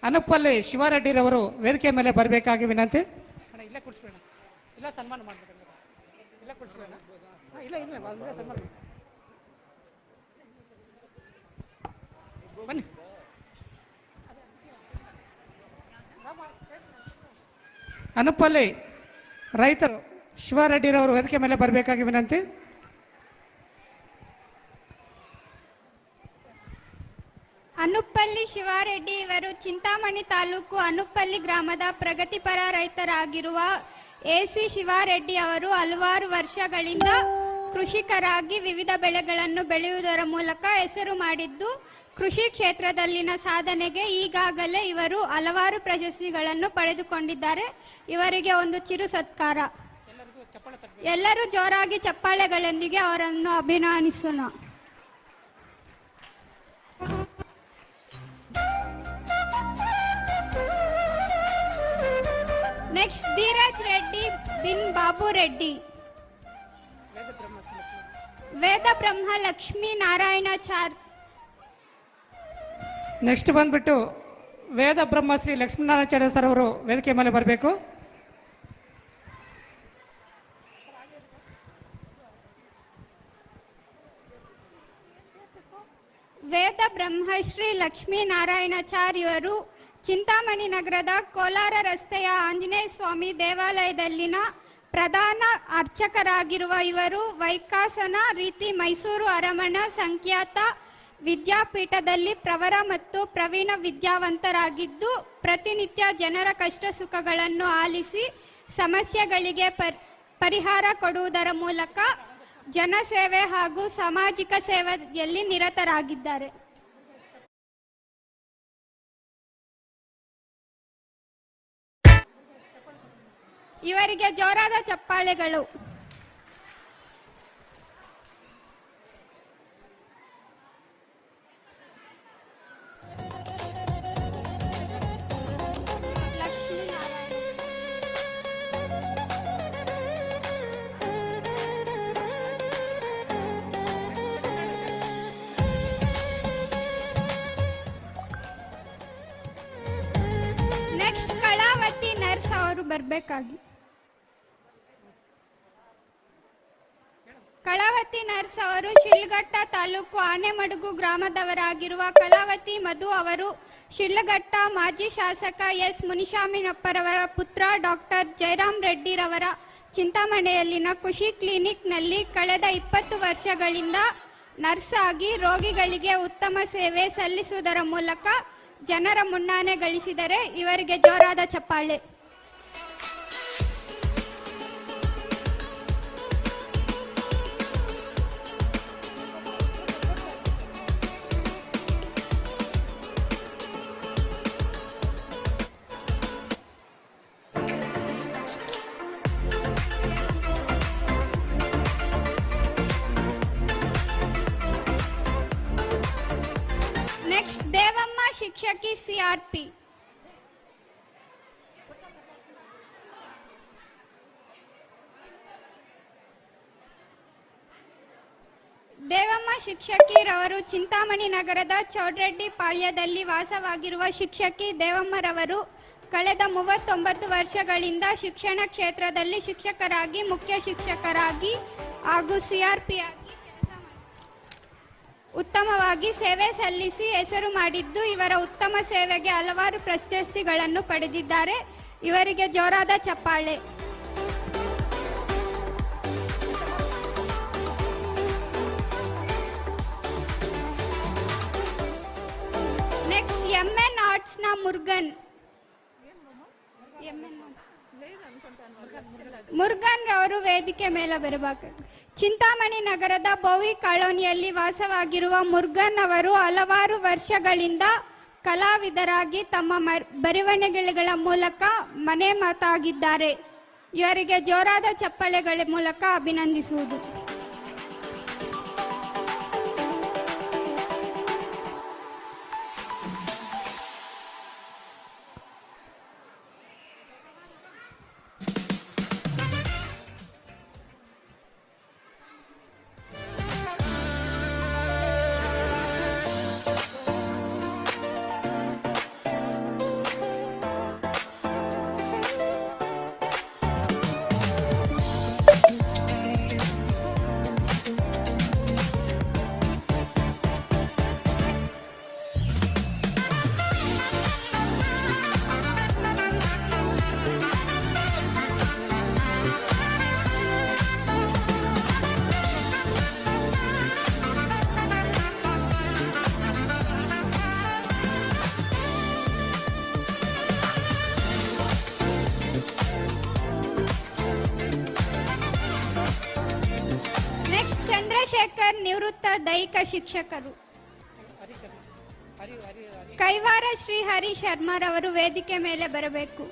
ಅನುಪಲ್ಲಿ ಶಿವಾರೆಡ್ಡಿರವರು ವೇದಿಕೆ ಮೇಲೆ ಬರಬೇಕಾಗಿ ವಿನಂತಿ. ಇಲ್ಲೇ ಕೂರಿಸ್ಬೇಡ, ಇಲ್ಲ ಸನ್ಮಾನ ಮಾಡಬೇಕು, ಇಲ್ಲ ಕೂರಿಸ್ಬೇಡ, ಇಲ್ಲ ಇಲ್ಲ ಸನ್ಮಾನ ಬನ್ನಿ. ಅನುಪಲ್ಲಿ ರೈತರು ಶಿವಾರೆಡ್ಡಿರವರು ವೇದಿಕೆ ಮೇಲೆ ಬರಬೇಕಾಗಿ ವಿನಂತಿ. ಅನುಪಲ್ಲಿ ಶಿವಾರೆಡ್ಡಿ ಇವರು ಚಿಂತಾಮಣಿ ತಾಲೂಕು ಅನುಪಲ್ಲಿ ಗ್ರಾಮದ ಪ್ರಗತಿಪರ ರೈತರಾಗಿರುವ ಎಸಿ ಶಿವಾರೆಡ್ಡಿ ಅವರು ಹಲವಾರು ವರ್ಷಗಳಿಂದ ಕೃಷಿಕರಾಗಿ ವಿವಿಧ ಬೆಳೆಗಳನ್ನು ಬೆಳೆಯುವುದರ ಮೂಲಕ ಹೆಸರು ಮಾಡಿದ್ದು, ಕೃಷಿ ಕ್ಷೇತ್ರದಲ್ಲಿನ ಸಾಧನೆಗೆ ಈಗಾಗಲೇ ಇವರು ಹಲವಾರು ಪ್ರಶಸ್ತಿಗಳನ್ನು ಪಡೆದುಕೊಂಡಿದ್ದಾರೆ. ಇವರಿಗೆ ಒಂದು ಚಿರು ಸತ್ಕಾರ. ಎಲ್ಲರೂ ಜೋರಾಗಿ ಚಪ್ಪಾಳೆಗಳೊಂದಿಗೆ ಅವರನ್ನು ಅಭಿನಂದಿಸೋಣ. ನೆಕ್ಸ್ಟ್ ಧೀರಜ್ ರೆಡ್ಡಿ ಬಿನ್ ಬಾಬು ರೆಡ್ಡಿ. ವೇದ ಬ್ರಹ್ಮ ಲಕ್ಷ್ಮೀ ನಾರಾಯಣಾಚಾರ್. ನೆಕ್ಸ್ಟ್ ಬಂದ್ಬಿಟ್ಟು ವೇದ ಬ್ರಹ್ಮ ಶ್ರೀ ಲಕ್ಷ್ಮೀನಾರಾಯಣಾಚಾರ್ಯ ಸರ್ ಅವರು ವೇದಿಕೆ ಮೇಲೆ ಬರಬೇಕು. ವೇದ ಬ್ರಹ್ಮಶ್ರೀ ಲಕ್ಷ್ಮೀ ನಾರಾಯಣಾಚಾರ್ಯ ಇವರು ಚಿಂತಾಮಣಿ ನಗರದ ಕೋಲಾರ ರಸ್ತೆಯ ಆಂಜನೇಯ ಸ್ವಾಮಿ ದೇವಾಲಯದಲ್ಲಿನ ಪ್ರಧಾನ ಅರ್ಚಕರಾಗಿರುವ ಇವರು ವೈಕಾಸನ ರೀತಿ ಮೈಸೂರು ಅರಮನೆ ಸಂಖ್ಯಾತ ವಿದ್ಯಾಪೀಠದಲ್ಲಿ ಪ್ರವರ ಮತ್ತು ಪ್ರವೀಣ ವಿದ್ಯಾವಂತರಾಗಿದ್ದು, ಪ್ರತಿನಿತ್ಯ ಜನರ ಕಷ್ಟ ಸುಖಗಳನ್ನು ಆಲಿಸಿ ಸಮಸ್ಯೆಗಳಿಗೆ ಪರಿಹಾರ ಕೊಡುವುದರ ಮೂಲಕ ಜನಸೇವೆ ಹಾಗೂ ಸಾಮಾಜಿಕ ಸೇವೆಯಲ್ಲಿ ನಿರತರಾಗಿದ್ದಾರೆ. ಇವರಿಗೆ ಜೋರಾದ ಚಪ್ಪಾಳೆಗಳು. ನೆಕ್ಸ್ಟ್ ಕಳಾವತಿ ನರ್ಸ್ ಅವರು ಬರಬೇಕಾಗಿ. ಕಳಾವತಿ ನರ್ಸ್ ಅವರು ಶಿಡ್ಲಘಟ್ಟ ತಾಲೂಕು ಆನೆಮಡುಗು ಗ್ರಾಮದವರಾಗಿರುವ ಕಳಾವತಿ ಮಧು ಅವರು ಶಿಡ್ಲಘಟ್ಟ ಮಾಜಿ ಶಾಸಕ ಎಸ್ ಮುನಿಸ್ವಾಮಿನಪ್ಪರವರ ಪುತ್ರ ಡಾಕ್ಟರ್ ಜಯರಾಮ್ ರೆಡ್ಡಿರವರ ಚಿಂತಾಮಣಿಯಲ್ಲಿನ ಖುಷಿ ಕ್ಲಿನಿಕ್ನಲ್ಲಿ ಕಳೆದ 20 ವರ್ಷಗಳಿಂದ ನರ್ಸ್ ಆಗಿ ರೋಗಿಗಳಿಗೆ ಉತ್ತಮ ಸೇವೆ ಸಲ್ಲಿಸುವುದರ ಮೂಲಕ ಜನರ ಮುನ್ನಾನೆ ಗಳಿಸಿದರೆ. ಇವರಿಗೆ ಜೋರಾದ ಚಪ್ಪಾಳೆ. ನೆಕ್ಸ್ಟ್ ದೇವಮ್ಮ ಶಿಕ್ಷಕಿ ಸಿಆರ್ಪಿ. ದೇವಮ್ಮ ಶಿಕ್ಷಕಿರವರು ಚಿಂತಾಮಣಿ ನಗರದ ಚೌಡ್ರೆಡ್ಡಿ ಪಾಳ್ಯದಲ್ಲಿ ವಾಸವಾಗಿರುವ ಶಿಕ್ಷಕಿ ದೇವಮ್ಮರವರು ಕಳೆದ 39 ವರ್ಷಗಳಿಂದ ಶಿಕ್ಷಣ ಕ್ಷೇತ್ರದಲ್ಲಿ ಶಿಕ್ಷಕರಾಗಿ, ಮುಖ್ಯ ಶಿಕ್ಷಕರಾಗಿ ಹಾಗೂ ಸಿಆರ್ಪಿ ಆಗಿ ಉತ್ತಮವಾಗಿ ಸೇವೆ ಸಲ್ಲಿಸಿ ಹೆಸರು ಮಾಡಿದ್ದು, ಇವರ ಉತ್ತಮ ಸೇವೆಗೆ ಹಲವಾರು ಪ್ರಶಸ್ತಿಗಳನ್ನು ಪಡೆದಿದ್ದಾರೆ. ಇವರಿಗೆ ಜೋರಾದ ಚಪ್ಪಾಳೆ. ನೆಕ್ಸ್ಟ್ ಎಂಎನ್ ಆರ್ಟ್ಸ್ ನ ಮುರುಗನ್ ರವರು ವೇದಿಕೆ ಮೇಲೆ ಬರಬೇಕು. ಚಿಂತಾಮಣಿ ನಗರದ ಬೋವಿ ಕಾಲೋನಿಯಲ್ಲಿ ವಾಸವಾಗಿರುವ ಮುರುಗನ್ ಅವರು ಹಲವಾರು ವರ್ಷಗಳಿಂದ ಕಲಾವಿದರಾಗಿ ತಮ್ಮ ಬರವಣಿಗೆಗಳ ಮೂಲಕ ಮನೆ ಮಾತಾಗಿದ್ದಾರೆ. ಇವರಿಗೆ ಜೋರಾದ ಚಪ್ಪಾಳೆಗಳ ಮೂಲಕ ಅಭಿನಂದಿಸುವುದು. ದೈಹಿಕ ಶಿಕ್ಷಕರು ಕೈವಾರ ಶ್ರೀ ಹರಿ ಶರ್ಮರವರು ವೇದಿಕೆ ಮೇಲೆ ಬರಬೇಕು.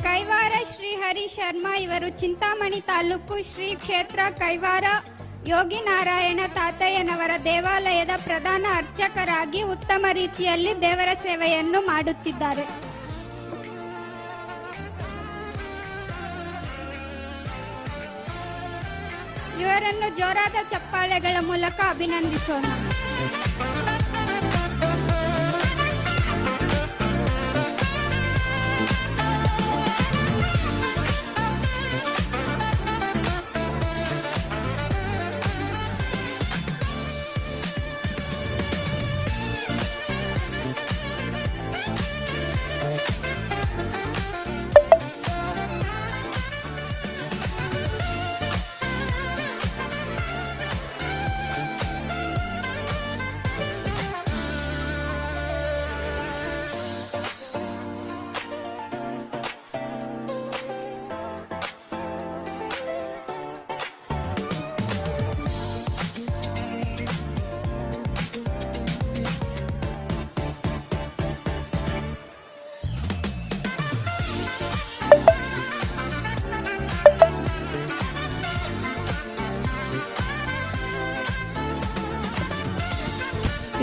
ಕೈವಾರ ಶ್ರೀ ಹರಿ ಶರ್ಮಾ ಇವರು ಚಿಂತಾಮಣಿ ತಾಲೂಕು ಶ್ರೀ ಕ್ಷೇತ್ರ ಕೈವಾರ ಯೋಗಿ ನಾರಾಯಣ ತಾತಯ್ಯನವರ ದೇವಾಲಯದ ಪ್ರಧಾನ ಅರ್ಚಕರಾಗಿ ಉತ್ತಮ ರೀತಿಯಲ್ಲಿ ದೇವರ ಸೇವೆಯನ್ನು ಮಾಡುತ್ತಿದ್ದಾರೆ. ಇವರನ್ನು ಜೋರಾದ ಚಪ್ಪಾಳೆಗಳ ಮೂಲಕ ಅಭಿನಂದಿಸೋಣ.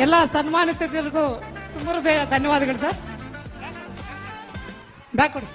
ಎಲ್ಲ ಸನ್ಮಾನಿತರಿಗೂ ತುಂಬ ಹೃದಯ ಧನ್ಯವಾದಗಳು ಸರ್. ಬ್ಯಾಕ್ ಕೊಡಿ.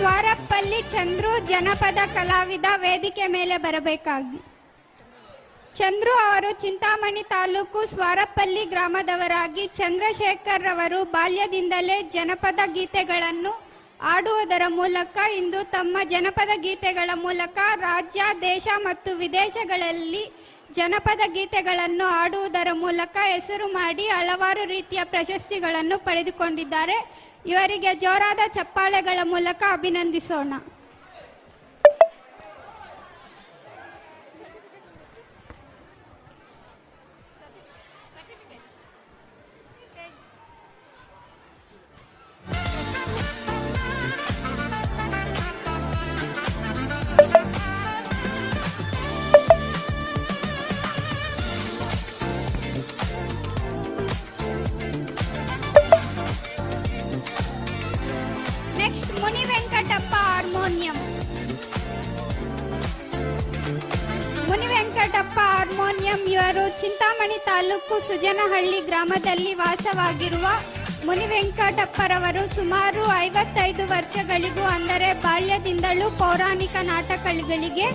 ಸ್ವಾರಪ್ಪಲ್ಲಿ ಚಂದ್ರು ಜನಪದ ಕಲಾವಿದ ವೇದಿಕೆ ಮೇಲೆ ಬರಬೇಕಾಗಿ. ಚಂದ್ರು ಅವರು ಚಿಂತಾಮಣಿ ತಾಲೂಕು ಸ್ವಾರಪ್ಪಲ್ಲಿ ಗ್ರಾಮದವರಾಗಿ ಚಂದ್ರಶೇಖರ್ ರವರು ಬಾಲ್ಯದಿಂದಲೇ ಜನಪದ ಗೀತೆಗಳನ್ನು ಆಡುವುದರ ಮೂಲಕ ಇಂದು ತಮ್ಮ ಜನಪದ ಗೀತೆಗಳ ಮೂಲಕ ರಾಜ್ಯ, ದೇಶ ಮತ್ತು ವಿದೇಶಗಳಲ್ಲಿ ಜನಪದ ಗೀತೆಗಳನ್ನು ಆಡುವುದರ ಮೂಲಕ ಹೆಸರು ಮಾಡಿ ಹಲವಾರು ರೀತಿಯ ಪ್ರಶಸ್ತಿಗಳನ್ನು ಪಡೆದುಕೊಂಡಿದ್ದಾರೆ. ಇವರಿಗೆ ಜೋರಾದ ಚಪ್ಪಾಳೆಗಳ ಮೂಲಕ ಅಭಿನಂದಿಸೋಣ. ನೆಕ್ಸ್ಟ್ ಮುನಿ ವೆಂಕಟಪ್ಪ ಹಾರ್ಮೋನಿಯಂ. ಮುನಿ ವೆಂಕಟಪ್ಪ ಹಾರ್ಮೋನಿಯಂ ಇವರು ಚಿಂತಾಮಣಿ ತಾಲೂಕು ಸುಜನಹಳ್ಳಿ ಗ್ರಾಮದಲ್ಲಿ ವಾಸವಾಗಿರುವ ಮುನಿ ವೆಂಕಟಪ್ಪರವರು ಸುಮಾರು 55 ವರ್ಷಗಳಿಗೂ ಅಂದರೆ ಬಾಲ್ಯದಿಂದಲೂ ಪೌರಾಣಿಕ ನಾಟಕಗಳಿಗೆ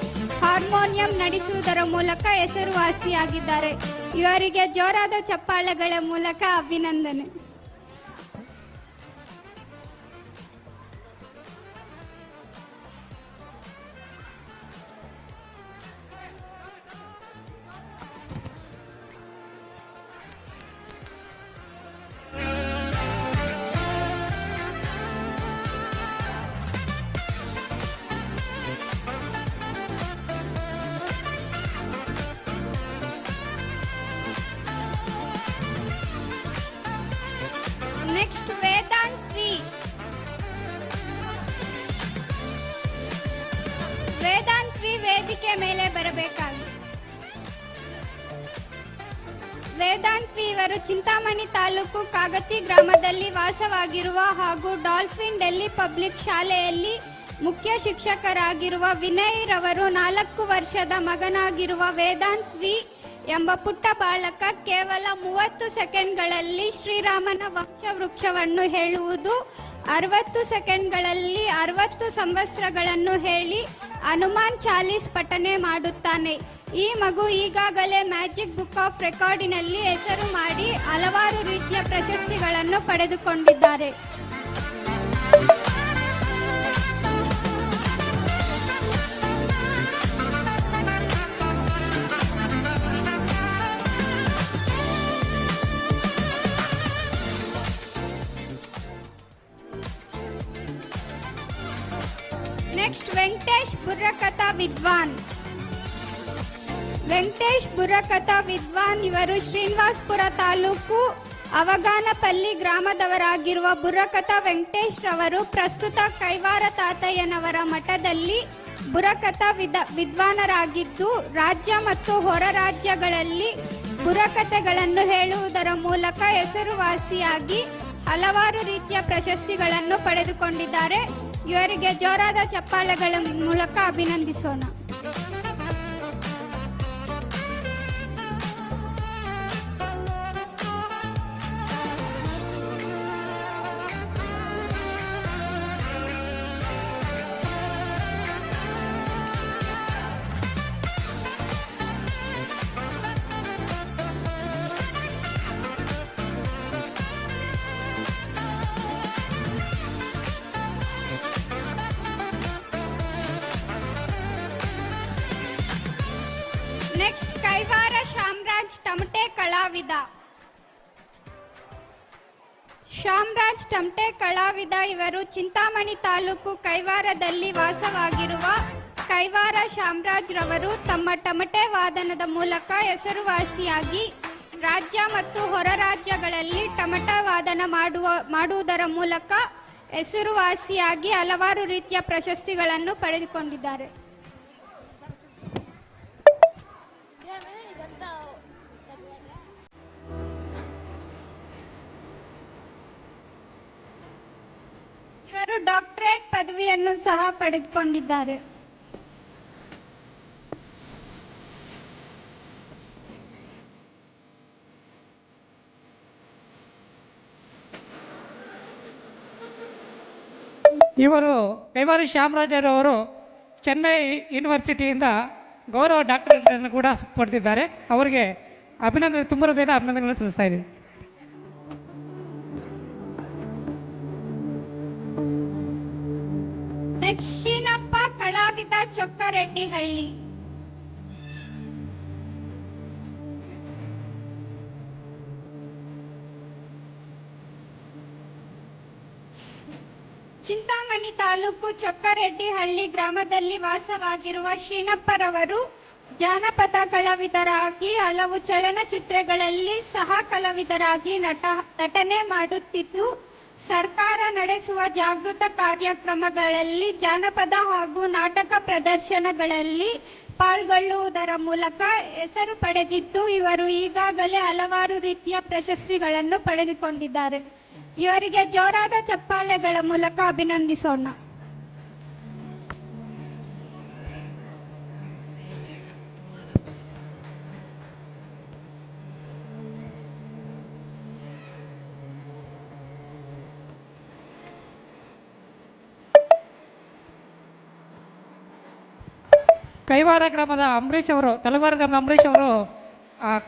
ಹಾರ್ಮೋನಿಯಂ ನುಡಿಸುವುದರ ಮೂಲಕ ಹೆಸರುವಾಸಿಯಾಗಿದ್ದಾರೆ. ಇವರಿಗೆ ಜೋರಾದ ಚಪ್ಪಾಳೆಗಳ ಮೂಲಕ ಅಭಿನಂದನೆ. ವೇದಿಕೆ ಮೇಲೆ ಬರಬೇಕಾಗಿ. ವೇದಾಂತ್ ವಿ ಇವರು ಚಿಂತಾಮಣಿ ತಾಲೂಕು ಕಾಗತಿ ಗ್ರಾಮದಲ್ಲಿ ವಾಸವಾಗಿರುವ ಹಾಗೂ ಡಾಲ್ಫಿನ್ ಡೆಲ್ಲಿ ಪಬ್ಲಿಕ್ ಶಾಲೆಯಲ್ಲಿ ಮುಖ್ಯ ಶಿಕ್ಷಕರಾಗಿರುವ ವಿನಯ್ ರವರು 4 ವರ್ಷದ ಮಗನಾಗಿರುವ ವೇದಾಂತ್ ವಿ ಎಂಬ ಪುಟ್ಟ ಬಾಲಕ ಕೇವಲ 30 ಸೆಕೆಂಡ್ಗಳಲ್ಲಿ ಶ್ರೀರಾಮನ ವಂಶವೃಕ್ಷವನ್ನು ಹೇಳುವುದು, 60 ಸೆಕೆಂಡ್ಗಳಲ್ಲಿ 60 ಸಂವತ್ಸರಗಳನ್ನು ಹೇಳಿ ಹನುಮಾನ್ ಚಾಲೀಸ್ ಪಠನೆ ಮಾಡುತ್ತಾನೆ. ಈ ಮಗು ಈಗಾಗಲೇ ಮ್ಯಾಜಿಕ್ ಬುಕ್ ಆಫ್ ರೆಕಾರ್ಡಿನಲ್ಲಿ ಹೆಸರು ಮಾಡಿ ಹಲವಾರು ರೀತಿಯ ಪ್ರಶಸ್ತಿಗಳನ್ನು ಪಡೆದುಕೊಂಡಿದ್ದಾರೆ. ನೆಕ್ಸ್ಟ್ ವೆಂಕಟೇಶ್ ಬುರ್ರಕಥಾ ವಿದ್ವಾನ್. ವೆಂಕಟೇಶ್ ಬುರ್ರಕಥಾ ವಿದ್ವಾನ್ ಇವರು ಶ್ರೀನಿವಾಸಪುರ ತಾಲೂಕು ಅವಗಾನಪಲ್ಲಿ ಗ್ರಾಮದವರಾಗಿರುವ ಬುರ್ರಕಥಾ ವೆಂಕಟೇಶ್ ರವರು ಪ್ರಸ್ತುತ ಕೈವಾರ ತಾತಯ್ಯನವರ ಮಠದಲ್ಲಿ ಬುರ್ರಕಥಾ ವಿದ್ವಾನರಾಗಿದ್ದು, ರಾಜ್ಯ ಮತ್ತು ಹೊರ ರಾಜ್ಯಗಳಲ್ಲಿ ಬುರ್ರಕಥೆಗಳನ್ನು ಹೇಳುವುದರ ಮೂಲಕ ಹೆಸರುವಾಸಿಯಾಗಿ ಹಲವಾರು ರೀತಿಯ ಪ್ರಶಸ್ತಿಗಳನ್ನು ಪಡೆದುಕೊಂಡಿದ್ದಾರೆ. ಇವರಿಗೆ ಜೋರಾದ ಚಪ್ಪಾಳೆಗಳ ಮೂಲಕ ಅಭಿನಂದಿಸೋಣ. ನೆಕ್ಸ್ಟ್ ಕೈವಾರ ಶಾಮರಾಜ್ ಟಮಟೆ ಕಲಾವಿದ. ಶಾಮರಾಜ್ ಟಮಟೆ ಕಲಾವಿದ ಇವರು ಚಿಂತಾಮಣಿ ತಾಲೂಕು ಕೈವಾರದಲ್ಲಿ ವಾಸವಾಗಿರುವ ಕೈವಾರ ಶಾಮರಾಜ್ ರವರು ತಮ್ಮ ಟಮಟೆ ವಾದನದ ಮೂಲಕ ಹೆಸರುವಾಸಿಯಾಗಿ ರಾಜ್ಯ ಮತ್ತು ಹೊರ ರಾಜ್ಯಗಳಲ್ಲಿ ಟಮಟ ವಾದನ ಮಾಡುವುದರ ಮೂಲಕ ಹೆಸರುವಾಸಿಯಾಗಿ ಹಲವಾರು ರೀತಿಯ ಪ್ರಶಸ್ತಿಗಳನ್ನು ಪಡೆದುಕೊಂಡಿದ್ದಾರೆ. ಇವರು ಡಾಕ್ಟರೇಟ್ ಪದವಿಯನ್ನು ಸಹ ಪಡೆದುಕೊಂಡಿದ್ದಾರೆ. ಇವರು ಕೈವಾರ ಶ್ಯಾಮರಾಜರವರು ಚೆನ್ನೈ ಯೂನಿವರ್ಸಿಟಿಯಿಂದ ಗೌರವ ಡಾಕ್ಟರೇಟ್ ಅನ್ನು ಕೂಡ ಪಡೆದಿದ್ದಾರೆ. ಅವರಿಗೆ ಅಭಿನಂದನೆ, ತುಂಬ ಹೃದಯದ ಅಭಿನಂದನೆಗಳನ್ನು ಸಲ್ಲಿಸ್ತಾ ಇದ್ದೀವಿ. ದಕ್ಷಿಣಪ್ಪ ಕಲಾವಿದ ಚೊಕ್ಕರೆಡ್ಡಿಹಳ್ಳಿ. ಚಿಂತಾಮಣಿ ತಾಲೂಕು ಚೊಕ್ಕರೆಡ್ಡಿಹಳ್ಳಿ ಗ್ರಾಮದಲ್ಲಿ ವಾಸವಾಗಿರುವ ಶೀನಪ್ಪರವರು ಜಾನಪದ ಕಲಾವಿದರಾಗಿ ಹಲವು ಚಲನಚಿತ್ರಗಳಲ್ಲಿ ಸಹ ಕಲಾವಿದರಾಗಿ ನಟನೆ ಮಾಡುತ್ತಿದ್ದು, ಸರ್ಕಾರ ನಡೆಸುವ ಜಾಗೃತ ಕಾರ್ಯಕ್ರಮಗಳಲ್ಲಿ ಜಾನಪದ ಹಾಗೂ ನಾಟಕ ಪ್ರದರ್ಶನಗಳಲ್ಲಿ ಪಾಲ್ಗೊಳ್ಳುವುದರ ಮೂಲಕ ಹೆಸರು ಪಡೆದಿದ್ದು, ಇವರು ಈಗಾಗಲೇ ಹಲವಾರು ರೀತಿಯ ಪ್ರಶಸ್ತಿಗಳನ್ನು ಪಡೆದುಕೊಂಡಿದ್ದಾರೆ. ಇವರಿಗೆ ಜೋರಾದ ಚಪ್ಪಾಳೆಗಳ ಮೂಲಕ ಅಭಿನಂದಿಸೋಣ. ಕೈವಾರ ಗ್ರಾಮದ ಅಂಬರೀಷ್ ಅವರು, ತಲವಾರ ಗ್ರಾಮದ ಅಂಬರೀಷ್ ಅವರು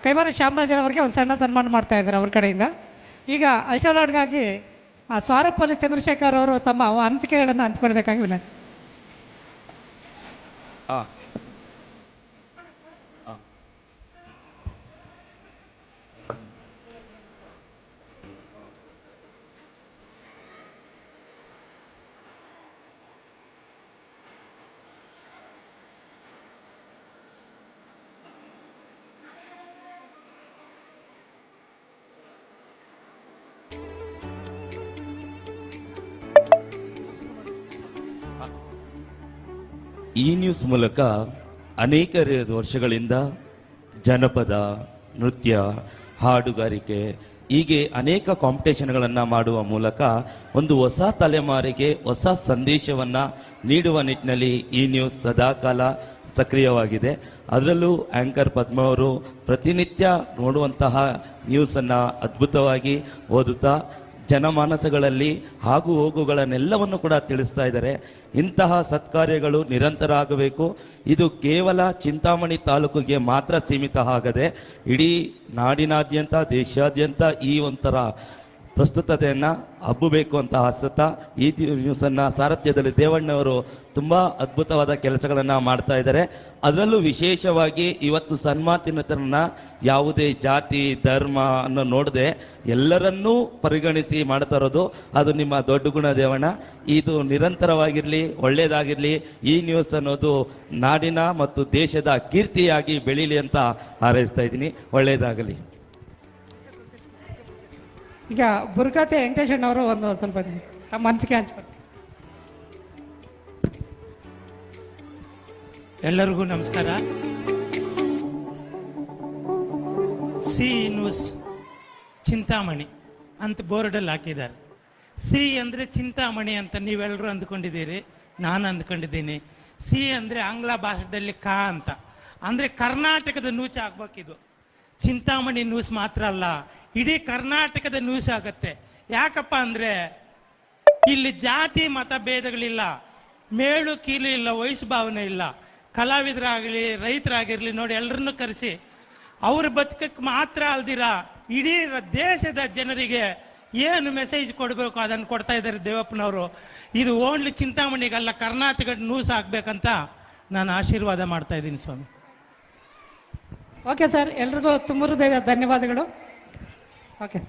ಕೈವಾರ ಶ್ಯಾಮರಾಜರವರಿಗೆ ಒಂದು ಸಣ್ಣ ಸನ್ಮಾನ ಮಾಡ್ತಾ ಇದ್ದಾರೆ ಅವ್ರ ಕಡೆಯಿಂದ. ಈಗ ಅಷ್ಟೊಳಗಾಗಿ ಸ್ವಾರಪಲ್ಲಿ ಚಂದ್ರಶೇಖರ್ ಅವರು ತಮ್ಮ ಅನಿಸಿಕೆಗಳನ್ನು ಹಂಚಿಕೊಳ್ಬೇಕಾಗಿ ವಿನಂತಿ. ಈ ನ್ಯೂಸ್ ಮೂಲಕ ಅನೇಕ ವರ್ಷಗಳಿಂದ ಜನಪದ, ನೃತ್ಯ, ಹಾಡುಗಾರಿಕೆ ಹೀಗೆ ಅನೇಕ ಕಾಂಪಿಟೇಷನ್ಗಳನ್ನು ಮಾಡುವ ಮೂಲಕ ಒಂದು ಹೊಸ ತಲೆಮಾರಿಗೆ ಹೊಸ ಸಂದೇಶವನ್ನು ನೀಡುವ ನಿಟ್ಟಿನಲ್ಲಿ ಈ ನ್ಯೂಸ್ ಸದಾಕಾಲ ಸಕ್ರಿಯವಾಗಿದೆ. ಅದರಲ್ಲೂ ಆ್ಯಂಕರ್ ಪದ್ಮ ಅವರು ಪ್ರತಿನಿತ್ಯ ನೋಡುವಂತಹ ನ್ಯೂಸನ್ನು ಅದ್ಭುತವಾಗಿ ಓದುತ್ತಾ ಜನಮಾನಸಗಳಲ್ಲಿ ಆಗು ಹೋಗುಗಳನ್ನೆಲ್ಲವನ್ನು ಕೂಡ ತಿಳಿಸ್ತಾ ಇದ್ದಾರೆ. ಇಂತಹ ಸತ್ಕಾರ್ಯಗಳು ನಿರಂತರ ಆಗಬೇಕು. ಇದು ಕೇವಲ ಚಿಂತಾಮಣಿ ತಾಲೂಕಿಗೆ ಮಾತ್ರ ಸೀಮಿತ ಆಗದೆ ಇಡೀ ನಾಡಿನಾದ್ಯಂತ, ದೇಶಾದ್ಯಂತ ಈ ಒಂಥರ ಪ್ರಸ್ತುತತೆಯನ್ನು ಹಬ್ಬಬೇಕು ಅಂತ ಆಸುತ್ತಾ ಈ ನ್ಯೂಸನ್ನು ಸಾರಥ್ಯದಲ್ಲಿ ದೇವಣ್ಣವರು ತುಂಬ ಅದ್ಭುತವಾದ ಕೆಲಸಗಳನ್ನು ಮಾಡ್ತಾ ಇದ್ದಾರೆ. ಅದರಲ್ಲೂ ವಿಶೇಷವಾಗಿ ಇವತ್ತು ಸನ್ಮಾನಿತರನ್ನ ಯಾವುದೇ ಜಾತಿ, ಧರ್ಮ ಅನ್ನೋ ನೋಡದೆ ಎಲ್ಲರನ್ನೂ ಪರಿಗಣಿಸಿ ಮಾಡ್ತಾ ಇರೋದು ಅದು ನಿಮ್ಮ ದೊಡ್ಡ ಗುಣ ದೇವಣ್ಣ. ಇದು ನಿರಂತರವಾಗಿರಲಿ, ಒಳ್ಳೆಯದಾಗಿರಲಿ. ಈ ನ್ಯೂಸ್ ಅನ್ನೋದು ನಾಡಿನ ಮತ್ತು ದೇಶದ ಕೀರ್ತಿಯಾಗಿ ಬೆಳೀಲಿ ಅಂತ ಹಾರೈಸ್ತಾ ಇದ್ದೀನಿ. ಒಳ್ಳೆಯದಾಗಲಿ. ಈಗ ಬುರ್ಗತೆ ವೆಂಕಟೇಶನ್ ಅವರು ಒಂದು ಸ್ವಲ್ಪ ತಮ್ಮ ಅನಿಸಿಕೆ ಹಂಚ್ಕೊಳ್ತಾರೆ. ಎಲ್ಲರಿಗೂ ನಮಸ್ಕಾರ. ಸಿ ನ್ಯೂಸ್ ಚಿಂತಾಮಣಿ ಅಂತ ಬೋರ್ಡಲ್ಲಿ ಹಾಕಿದ್ದಾರೆ. ಸಿ ಅಂದರೆ ಚಿಂತಾಮಣಿ ಅಂತ ನೀವೆಲ್ಲರೂ ಅಂದ್ಕೊಂಡಿದ್ದೀರಿ, ನಾನು ಅಂದ್ಕೊಂಡಿದ್ದೀನಿ. ಸಿ ಅಂದರೆ ಆಂಗ್ಲ ಭಾಷೆಯಲ್ಲಿ ಕ ಅಂತ, ಅಂದರೆ ಕರ್ನಾಟಕದ ನ್ಯೂಸ್ ಆಗ್ಬೇಕಿದು. ಚಿಂತಾಮಣಿ ನ್ಯೂಸ್ ಮಾತ್ರ ಅಲ್ಲ, ಇಡೀ ಕರ್ನಾಟಕದ ನ್ಯೂಸ್ ಆಗತ್ತೆ. ಯಾಕಪ್ಪ ಅಂದರೆ ಇಲ್ಲಿ ಜಾತಿ ಮತ ಭೇದಗಳಿಲ್ಲ, ಮೇಳು ಕೀಲು ಇಲ್ಲ, ವಯಸ್ಸು ಭಾವನೆ ಇಲ್ಲ. ಕಲಾವಿದರಾಗಲಿ, ರೈತರಾಗಿರಲಿ ನೋಡಿ ಎಲ್ಲರನ್ನೂ ಕರೆಸಿ ಅವ್ರ ಬದುಕಕ್ಕೆ ಮಾತ್ರ ಅಲ್ದಿರ ಇಡೀ ದೇಶದ ಜನರಿಗೆ ಏನು ಮೆಸೇಜ್ ಕೊಡಬೇಕು ಅದನ್ನು ಕೊಡ್ತಾ ಇದ್ದಾರೆ ದೇವಪ್ಪನವರು. ಇದು ಓನ್ಲಿ ಚಿಂತಾಮಣಿಗಲ್ಲ, ಕರ್ನಾಟಕ ನ್ಯೂಸ್ ಆಗಬೇಕಂತ ನಾನು ಆಶೀರ್ವಾದ ಮಾಡ್ತಾ ಇದ್ದೀನಿ ಸ್ವಾಮಿ. ಓಕೆ ಸರ್, ಎಲ್ರಿಗೂ ತುಂಬ ಹೃದಯದ ಧನ್ಯವಾದಗಳು. ಓಕೆ.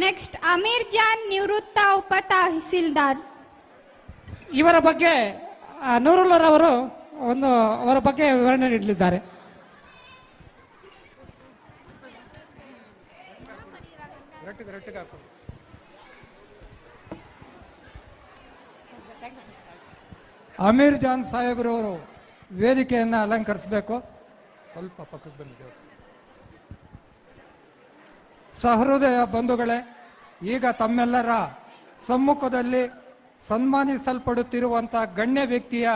ನೆಕ್ಸ್ಟ್ ಅಮೀರ್ ಜಾನ್, ನಿವೃತ್ತ ಉಪ ತಹಸೀಲ್ದಾರ್. ಇವರ ಬಗ್ಗೆ ನೂರುಲ್ಲರ್ ಅವರು ಅವರ ಬಗ್ಗೆ ವಿವರಣೆ ನೀಡಲಿದ್ದಾರೆ. ಅಮೀರ್ ಜಾನ್ ಸಾಹೇಬ್ರವರು ವೇದಿಕೆಯನ್ನು ಅಲಂಕರಿಸಬೇಕು. ಸ್ವಲ್ಪ ಪಕ್ಕಕ್ಕೆ ಬಂದಿದ್ದೇವೆ. ಸಹೃದಯ ಬಂಧುಗಳೇ, ಈಗ ತಮ್ಮೆಲ್ಲರ ಸಮ್ಮುಖದಲ್ಲಿ ಸನ್ಮಾನಿಸಲ್ಪಡುತ್ತಿರುವಂಥ ಗಣ್ಯ ವ್ಯಕ್ತಿಯ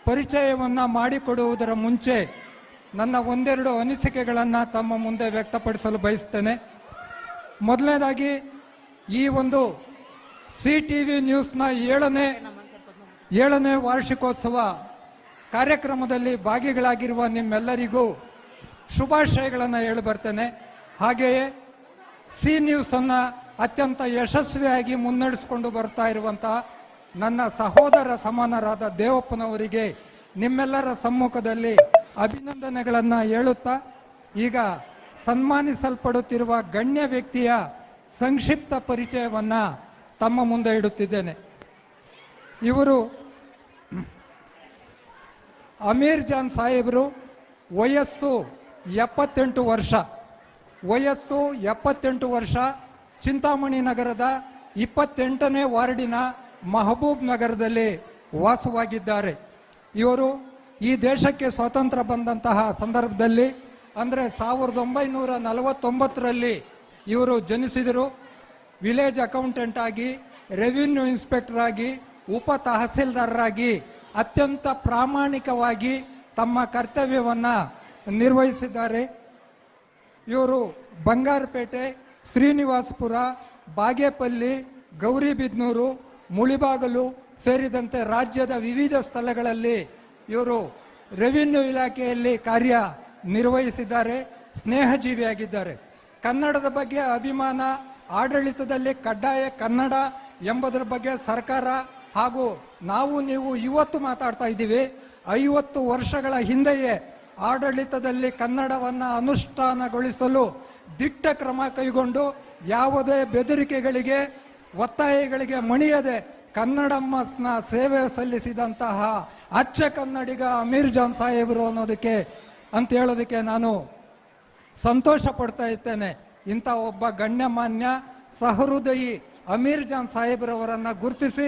ಪರಿಚಯವನ್ನು ಮಾಡಿಕೊಡುವುದರ ಮುಂಚೆ ನನ್ನ ಒಂದೆರಡು ಅನಿಸಿಕೆಗಳನ್ನು ತಮ್ಮ ಮುಂದೆ ವ್ಯಕ್ತಪಡಿಸಲು ಬಯಸ್ತೇನೆ. ಮೊದಲನೇದಾಗಿ, ಈ ಒಂದು CTV ನ್ಯೂಸ್ನ ಏಳನೇ ವಾರ್ಷಿಕೋತ್ಸವ ಕಾರ್ಯಕ್ರಮದಲ್ಲಿ ಭಾಗಿಗಳಾಗಿರುವ ನಿಮ್ಮೆಲ್ಲರಿಗೂ ಶುಭಾಶಯಗಳನ್ನು ಹೇಳಿ ಬರ್ತೇನೆ. ಹಾಗೆಯೇ ಸಿ ನ್ಯೂಸನ್ನು ಅತ್ಯಂತ ಯಶಸ್ವಿಯಾಗಿ ಮುನ್ನಡೆಸಿಕೊಂಡು ಬರ್ತಾ ಇರುವಂತಹ ನನ್ನ ಸಹೋದರ ಸಮಾನರಾದ ದೇವಪ್ಪನವರಿಗೆ ನಿಮ್ಮೆಲ್ಲರ ಸಮ್ಮುಖದಲ್ಲಿ ಅಭಿನಂದನೆಗಳನ್ನು ಹೇಳುತ್ತಾ, ಈಗ ಸನ್ಮಾನಿಸಲ್ಪಡುತ್ತಿರುವ ಗಣ್ಯ ವ್ಯಕ್ತಿಯ ಸಂಕ್ಷಿಪ್ತ ಪರಿಚಯವನ್ನು ತಮ್ಮ ಮುಂದೆ ಇಡುತ್ತಿದ್ದೇನೆ. ಇವರು ಅಮೀರ್ ಜಾನ್ ಸಾಹೇಬರು. ವಯಸ್ಸು 78 ವರ್ಷ. ವಯಸ್ಸು 78 ವರ್ಷ. ಚಿಂತಾಮಣಿ ನಗರದ 28ನೇ ವಾರ್ಡಿನ ಮಹಬೂಬ್ ನಗರದಲ್ಲಿ ವಾಸವಾಗಿದ್ದಾರೆ. ಇವರು ಈ ದೇಶಕ್ಕೆ ಸ್ವಾತಂತ್ರ್ಯ ಬಂದಂತಹ ಸಂದರ್ಭದಲ್ಲಿ, ಅಂದರೆ 1949ರಲ್ಲಿ ಇವರು ಜನಿಸಿದರು. ವಿಲೇಜ್ ಅಕೌಂಟೆಂಟ್ ಆಗಿ, ರೆವಿನ್ಯೂ ಇನ್ಸ್ಪೆಕ್ಟರ್ ಆಗಿ, ಉಪ ತಹಸೀಲ್ದಾರರಾಗಿ ಅತ್ಯಂತ ಪ್ರಾಮಾಣಿಕವಾಗಿ ತಮ್ಮ ಕರ್ತವ್ಯವನ್ನು ನಿರ್ವಹಿಸಿದ್ದಾರೆ. ಇವರು ಬಂಗಾರಪೇಟೆ, ಶ್ರೀನಿವಾಸಪುರ, ಬಾಗೇಪಲ್ಲಿ, ಗೌರಿಬಿದನೂರು, ಮುಳಿಬಾಗಲು ಸೇರಿದಂತೆ ರಾಜ್ಯದ ವಿವಿಧ ಸ್ಥಳಗಳಲ್ಲಿ ಇವರು ರೆವಿನ್ಯೂ ಇಲಾಖೆಯಲ್ಲಿ ಕಾರ್ಯ ನಿರ್ವಹಿಸಿದ್ದಾರೆ. ಸ್ನೇಹಜೀವಿಯಾಗಿದ್ದಾರೆ. ಕನ್ನಡದ ಬಗ್ಗೆ ಅಭಿಮಾನ, ಆಡಳಿತದಲ್ಲಿ ಕಡ್ಡಾಯ ಕನ್ನಡ ಎಂಬುದರ ಬಗ್ಗೆ ಸರ್ಕಾರ ಹಾಗೂ ನೀವು ಇವತ್ತು ಮಾತಾಡ್ತಾ ಇದ್ದೀವಿ. 50 ವರ್ಷಗಳ ಹಿಂದೆಯೇ ಆಡಳಿತದಲ್ಲಿ ಕನ್ನಡವನ್ನು ಅನುಷ್ಠಾನಗೊಳಿಸಲು ದಿಟ್ಟ ಕ್ರಮ ಕೈಗೊಂಡು ಯಾವುದೇ ಬೆದರಿಕೆಗಳಿಗೆ, ಒತ್ತಾಯಗಳಿಗೆ ಮಣಿಯದೆ ಕನ್ನಡಮ್ಮನ ಸೇವೆ ಸಲ್ಲಿಸಿದಂತಹ ಅಚ್ಚ ಕನ್ನಡಿಗ ಅಮೀರ್ ಜಾನ್ ಸಾಹೇಬರು ಅಂತ ಹೇಳೋದಕ್ಕೆ ನಾನು ಸಂತೋಷ ಪಡ್ತಾ ಇದ್ದೇನೆ. ಇಂಥ ಒಬ್ಬ ಗಣ್ಯಮಾನ್ಯ ಸಹೃದಯಿ ಅಮೀರ್ ಜಾನ್ ಸಾಹೇಬ್ರವರನ್ನು ಗುರುತಿಸಿ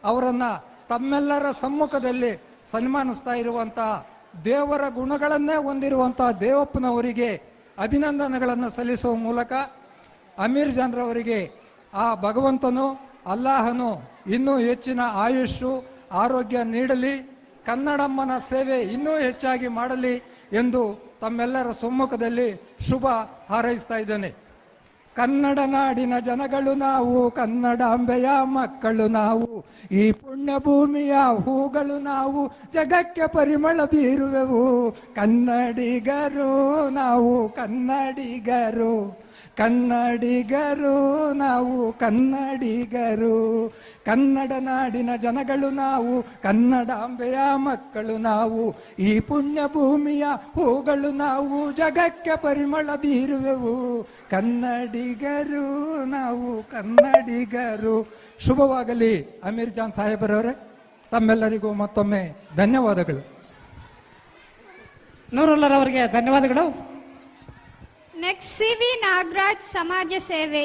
ಅವರನ್ನು ತಮ್ಮೆಲ್ಲರ ಸಮ್ಮುಖದಲ್ಲಿ ಸನ್ಮಾನಿಸ್ತಾ ಇರುವಂಥ ದೇವರ ಗುಣಗಳನ್ನೇ ಹೊಂದಿರುವಂಥ ದೇವಪ್ಪನವರಿಗೆ ಅಭಿನಂದನೆಗಳನ್ನು ಸಲ್ಲಿಸುವ ಮೂಲಕ ಅಮೀರ್ ಜಾನ್ರವರಿಗೆ ಆ ಭಗವಂತನು, ಅಲ್ಲಾಹನು ಇನ್ನೂ ಹೆಚ್ಚಿನ ಆಯುಷ್ಷು, ಆರೋಗ್ಯ ನೀಡಲಿ, ಕನ್ನಡಮ್ಮನ ಸೇವೆ ಇನ್ನೂ ಹೆಚ್ಚಾಗಿ ಮಾಡಲಿ ಎಂದು ತಮ್ಮೆಲ್ಲರ ಸಮ್ಮುಖದಲ್ಲಿ ಶುಭ ಹಾರೈಸ್ತಾ ಇದ್ದೇನೆ. ಕನ್ನಡ ನಾಡಿನ ಜನಗಳು ನಾವು, ಕನ್ನಡಾಂಬೆಯ ಮಕ್ಕಳು ನಾವು, ಈ ಪುಣ್ಯ ಭೂಮಿಯ ಹೂಗಳು ನಾವು, ಜಗಕ್ಕೆ ಪರಿಮಳ ಬೀರುವೆವು ಕನ್ನಡಿಗರು ನಾವು, ಕನ್ನಡಿಗರು ಕನ್ನಡಿಗರು ನಾವು, ಕನ್ನಡಿಗರು. ಕನ್ನಡ ನಾಡಿನ ಜನಗಳು ನಾವು, ಕನ್ನಡಾಂಬೆಯ ಮಕ್ಕಳು ನಾವು, ಈ ಪುಣ್ಯ ಭೂಮಿಯ ಹೂಗಳು ನಾವು, ಜಗಕ್ಕೆ ಪರಿಮಳ ಬೀರುವೆವು ಕನ್ನಡಿಗರು ನಾವು, ಕನ್ನಡಿಗರು. ಶುಭವಾಗಲಿ ಅಮೀರ್ ಜಾನ್ ಸಾಹೇಬರವರೇ. ತಮ್ಮೆಲ್ಲರಿಗೂ ಮತ್ತೊಮ್ಮೆ ಧನ್ಯವಾದಗಳು. ನೂರುಲ್ಲರವರಿಗೆ ಧನ್ಯವಾದಗಳು. ನೆಕ್ಸ್ಟ್ CV ನಾಗರಾಜ್, ಸಮಾಜ ಸೇವೆ.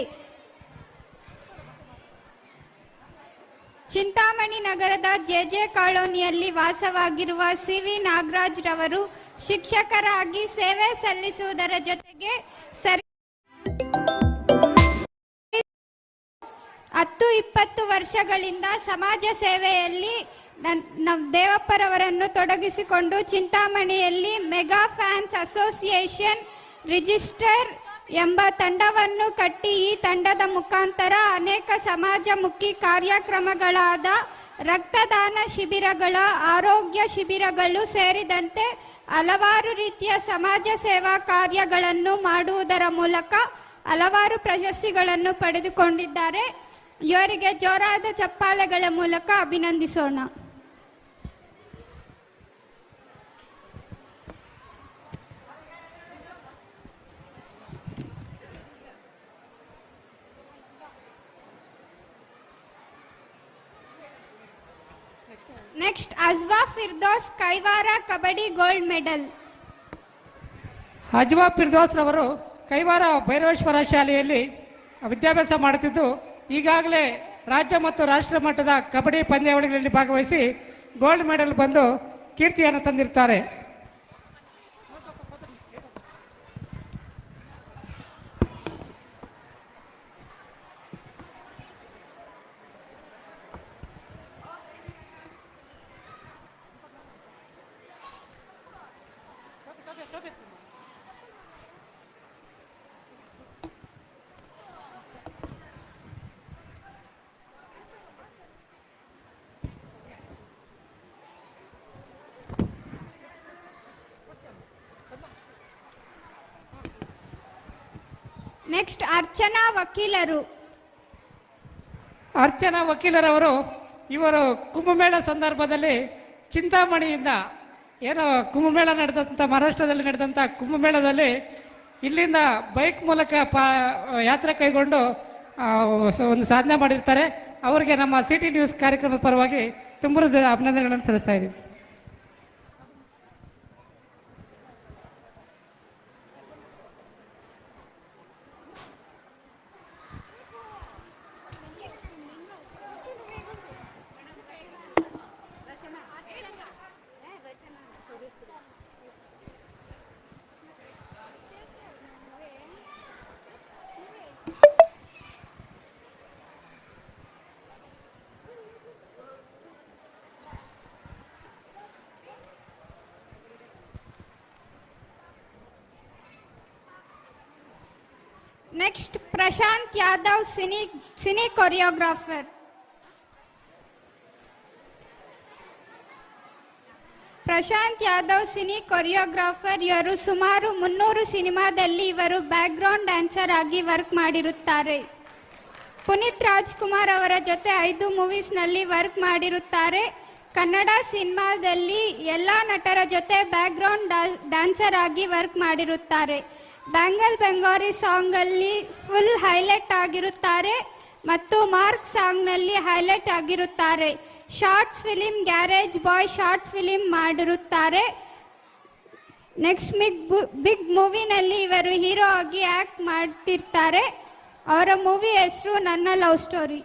ಚಿಂತಾಮಣಿ ನಗರದ JJ ಕಾಲೋನಿಯಲ್ಲಿ ವಾಸವಾಗಿರುವ CV ನಾಗರಾಜ್ ರವರು ಶಿಕ್ಷಕರಾಗಿ ಸೇವೆ ಸಲ್ಲಿಸುವುದರ ಜೊತೆಗೆ 10-20 ವರ್ಷಗಳಿಂದ ಸಮಾಜ ಸೇವೆಯಲ್ಲಿ ದೇವಪ್ಪರವರನ್ನು ತೊಡಗಿಸಿಕೊಂಡು ಚಿಂತಾಮಣಿಯಲ್ಲಿ ಮೆಗಾ ಫ್ಯಾನ್ಸ್ ಅಸೋಸಿಯೇಷನ್ ರಿಜಿಸ್ಟರ್ ಎಂಬ ತಂಡವನ್ನು ಕಟ್ಟಿ ಈ ತಂಡದ ಮುಖಾಂತರ ಅನೇಕ ಸಮಾಜಮುಖಿ ಕಾರ್ಯಕ್ರಮಗಳಾದ ರಕ್ತದಾನ ಶಿಬಿರಗಳ, ಆರೋಗ್ಯ ಶಿಬಿರಗಳು ಸೇರಿದಂತೆ ಹಲವಾರು ರೀತಿಯ ಸಮಾಜ ಸೇವಾ ಕಾರ್ಯಗಳನ್ನು ಮಾಡುವುದರ ಮೂಲಕ ಹಲವಾರು ಪ್ರಶಸ್ತಿಗಳನ್ನು ಪಡೆದುಕೊಂಡಿದ್ದಾರೆ. ಇವರಿಗೆ ಜೋರಾದ ಚಪ್ಪಾಳೆಗಳ ಮೂಲಕ ಅಭಿನಂದಿಸೋಣ. Next ಅಜ್ವಾ Firdous, Kaivara, kabaddi gold medal. ಅಜ್ವಾ Firdous ರವರು ಕೈವಾರ ಭೈರವೇಶ್ವರ ಶಾಲೆಯಲ್ಲಿ ವಿದ್ಯಾಭ್ಯಾಸ ಮಾಡುತ್ತಿದ್ದು ಈಗಾಗಲೇ ರಾಜ್ಯ ಮತ್ತು ರಾಷ್ಟ್ರ ಮಟ್ಟದ ಕಬಡ್ಡಿ ಪಂದ್ಯಾವಳಿಗಳಲ್ಲಿ ಭಾಗವಹಿಸಿ ಗೋಲ್ಡ್ ಮೆಡಲ್ ಬಂದು ಕೀರ್ತಿಯನ್ನು ತಂದಿರ್ತಾರೆ. ನೆಕ್ಸ್ಟ್ ಅರ್ಚನಾ ವಕೀಲರು. ಅರ್ಚನಾ ವಕೀಲರವರು ಇವರು ಕುಂಭಮೇಳ ಸಂದರ್ಭದಲ್ಲಿ ಚಿಂತಾಮಣಿಯಿಂದ ಏನೋ ಕುಂಭಮೇಳ ನಡೆದಂಥ, ಮಹಾರಾಷ್ಟ್ರದಲ್ಲಿ ನಡೆದಂಥ ಕುಂಭಮೇಳದಲ್ಲಿ ಇಲ್ಲಿಂದ ಬೈಕ್ ಮೂಲಕ ಯಾತ್ರೆ ಕೈಗೊಂಡು ಒಂದು ಸಾಧನೆ ಮಾಡಿರ್ತಾರೆ. ಅವರಿಗೆ ನಮ್ಮ ಸಿಟಿ ನ್ಯೂಸ್ ಕಾರ್ಯಕ್ರಮದ ಪರವಾಗಿ ತುಂಬ ಅಭಿನಂದನೆಗಳನ್ನು ಸಲ್ಲಿಸ್ತಾ ಇದ್ದೀವಿ. Next Prashant Yadav cine choreographer. Prashant Yadav cine choreographer. ಇವರು ಸುಮಾರು 300 ಸಿನಿಮಾದಲ್ಲಿ ಇವರು ಬ್ಯಾಕ್ಗ್ರೌಂಡ್ ಡ್ಯಾನ್ಸರ್ ಆಗಿ ವರ್ಕ್ ಮಾಡಿರುತ್ತಾರೆ. ಪುನೀತ್ ರಾಜ್ಕುಮಾರ್ ಅವರ ಜೊತೆ 5 ಮೂವೀಸ್ನಲ್ಲಿ ವರ್ಕ್ ಮಾಡಿರುತ್ತಾರೆ. ಕನ್ನಡ ಸಿನಿಮಾದಲ್ಲಿ ಎಲ್ಲ ನಟರ ಜೊತೆ ಬ್ಯಾಕ್ಗ್ರೌಂಡ್ ಡ್ಯಾನ್ಸರ್ ಆಗಿ ವರ್ಕ್ ಮಾಡಿರುತ್ತಾರೆ. ಬ್ಯಾಂಗಲ್ ಬೆಂಗಾರಿ ಸಾಂಗಲ್ಲಿ ಫುಲ್ ಹೈಲೈಟ್ ಆಗಿರುತ್ತಾರೆ ಮತ್ತು ಮಾರ್ಕ್ ಸಾಂಗ್ನಲ್ಲಿ ಹೈಲೈಟ್ ಆಗಿರುತ್ತಾರೆ. ಶಾರ್ಟ್ಸ್ ಫಿಲಿಂ ಗ್ಯಾರೇಜ್ ಬಾಯ್ ಶಾರ್ಟ್ ಫಿಲಿಂ ಮಾಡಿರುತ್ತಾರೆ. ನೆಕ್ಸ್ಟ್ ಬಿಗ್ ಮೂವಿನಲ್ಲಿ ಇವರು ಹೀರೋ ಆಗಿ ಆ್ಯಕ್ಟ್ ಮಾಡ್ತಿರ್ತಾರೆ. ಅವರ ಮೂವಿ ಹೆಸರು ನನ್ನ ಲವ್ ಸ್ಟೋರಿ.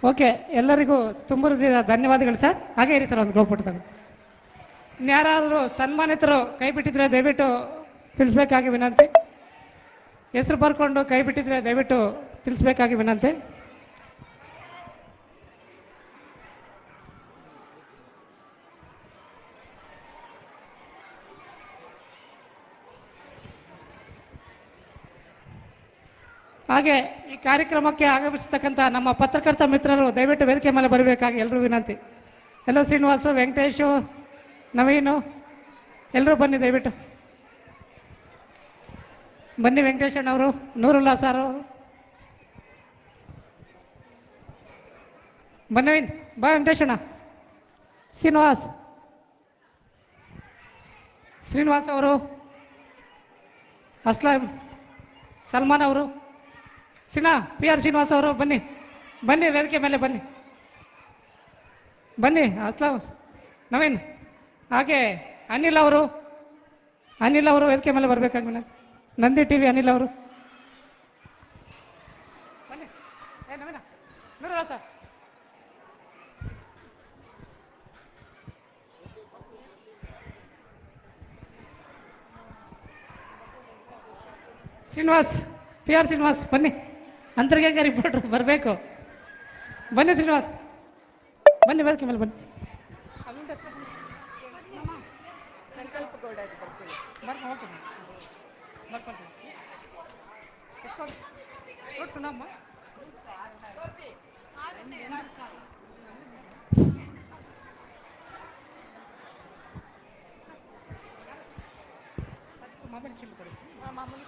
ಓಕೆ, ಎಲ್ಲರಿಗೂ ತುಂಬ ಹೃದಯದ ಧನ್ಯವಾದಗಳು ಸರ್. ಹಾಗೆ ಇರಿ ಸರ್, ಒಂದು ಗ್ಲೋಪುಟ್ ತಗೊಂಡು. ಇನ್ಯಾರಾದರೂ ಸನ್ಮಾನಿತರು ಕೈ ಬಿಟ್ಟಿದ್ರೆ ದಯವಿಟ್ಟು ತಿಳಿಸ್ಬೇಕಾಗಿ ವಿನಂತಿ. ಹೆಸರು ಬರ್ಕೊಂಡು ಕೈ ಬಿಟ್ಟಿದ್ರೆ ದಯವಿಟ್ಟು ತಿಳಿಸ್ಬೇಕಾಗಿ ವಿನಂತಿ. ಹಾಗೆ ಈ ಕಾರ್ಯಕ್ರಮಕ್ಕೆ ಆಗಮಿಸತಕ್ಕಂಥ ನಮ್ಮ ಪತ್ರಕರ್ತ ಮಿತ್ರರು ದಯವಿಟ್ಟು ವೇದಿಕೆ ಮೇಲೆ ಬರಬೇಕಾಗಿ ಎಲ್ಲರೂ ವಿನಂತಿ. ಎಲ್ಲೋ ಶ್ರೀನಿವಾಸು, ವೆಂಕಟೇಶು, ನವೀನು ಎಲ್ಲರೂ ಬನ್ನಿ, ದಯವಿಟ್ಟು ಬನ್ನಿ. ವೆಂಕಟೇಶಣ್ಣವರು, ನೂರುಲ್ಲಾ ಸರ್ ಅವರು ಬನ್ನಿ. ಬಾ ವೆಂಕಟೇಶಣ್ಣ. ಶ್ರೀನಿವಾಸ್ ಅವರು, ಅಸ್ಲಾಂ ಸಲ್ಮಾನ್ ಅವರು, PR ಶ್ರೀನಿವಾಸ್ ಅವರು ಬನ್ನಿ ಬನ್ನಿ, ವೇದಿಕೆ ಮೇಲೆ ಬನ್ನಿ ಬನ್ನಿ. ಅಸ್ಲಾಂ, ನವೀನ್, ಹಾಗೆ ಅನಿಲ್ ಅವರು ವೇದಿಕೆ ಮೇಲೆ ಬರಬೇಕಾಗಿ ನಂದಿ TV ಅನಿಲ್ ಅವರು ಬನ್ನಿ. ನವೀನ ನೂರ ಸರ್. PR ಶ್ರೀನಿವಾಸ್ ಬನ್ನಿ. ಅಂತರ್ಗಂಗ ರಿಪೋರ್ಟರ್ ಬರಬೇಕು. ಬನ್ನಿ ಶ್ರೀನಿವಾಸ್, ಬನ್ನಿ ವೇದಿಕೆ ಮೇಲೆ ಬನ್ನಿ. ಸಂಕಲ್ಪ ಗೌಡ ಮಾಮೂಲಿ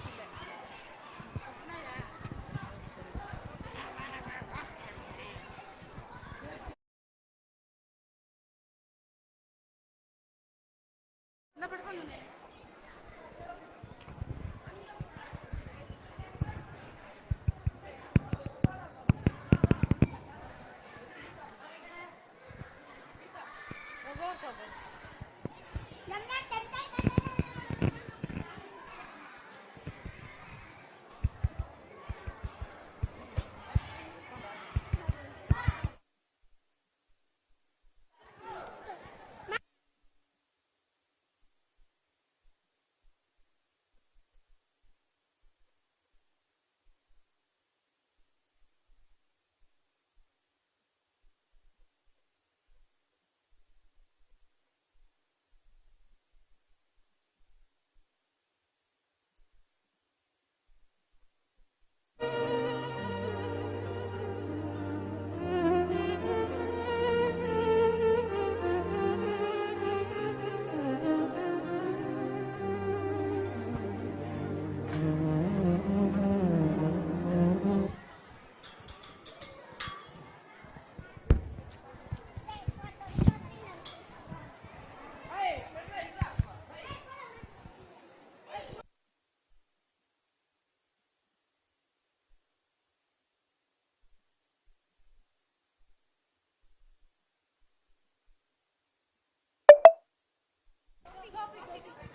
Go.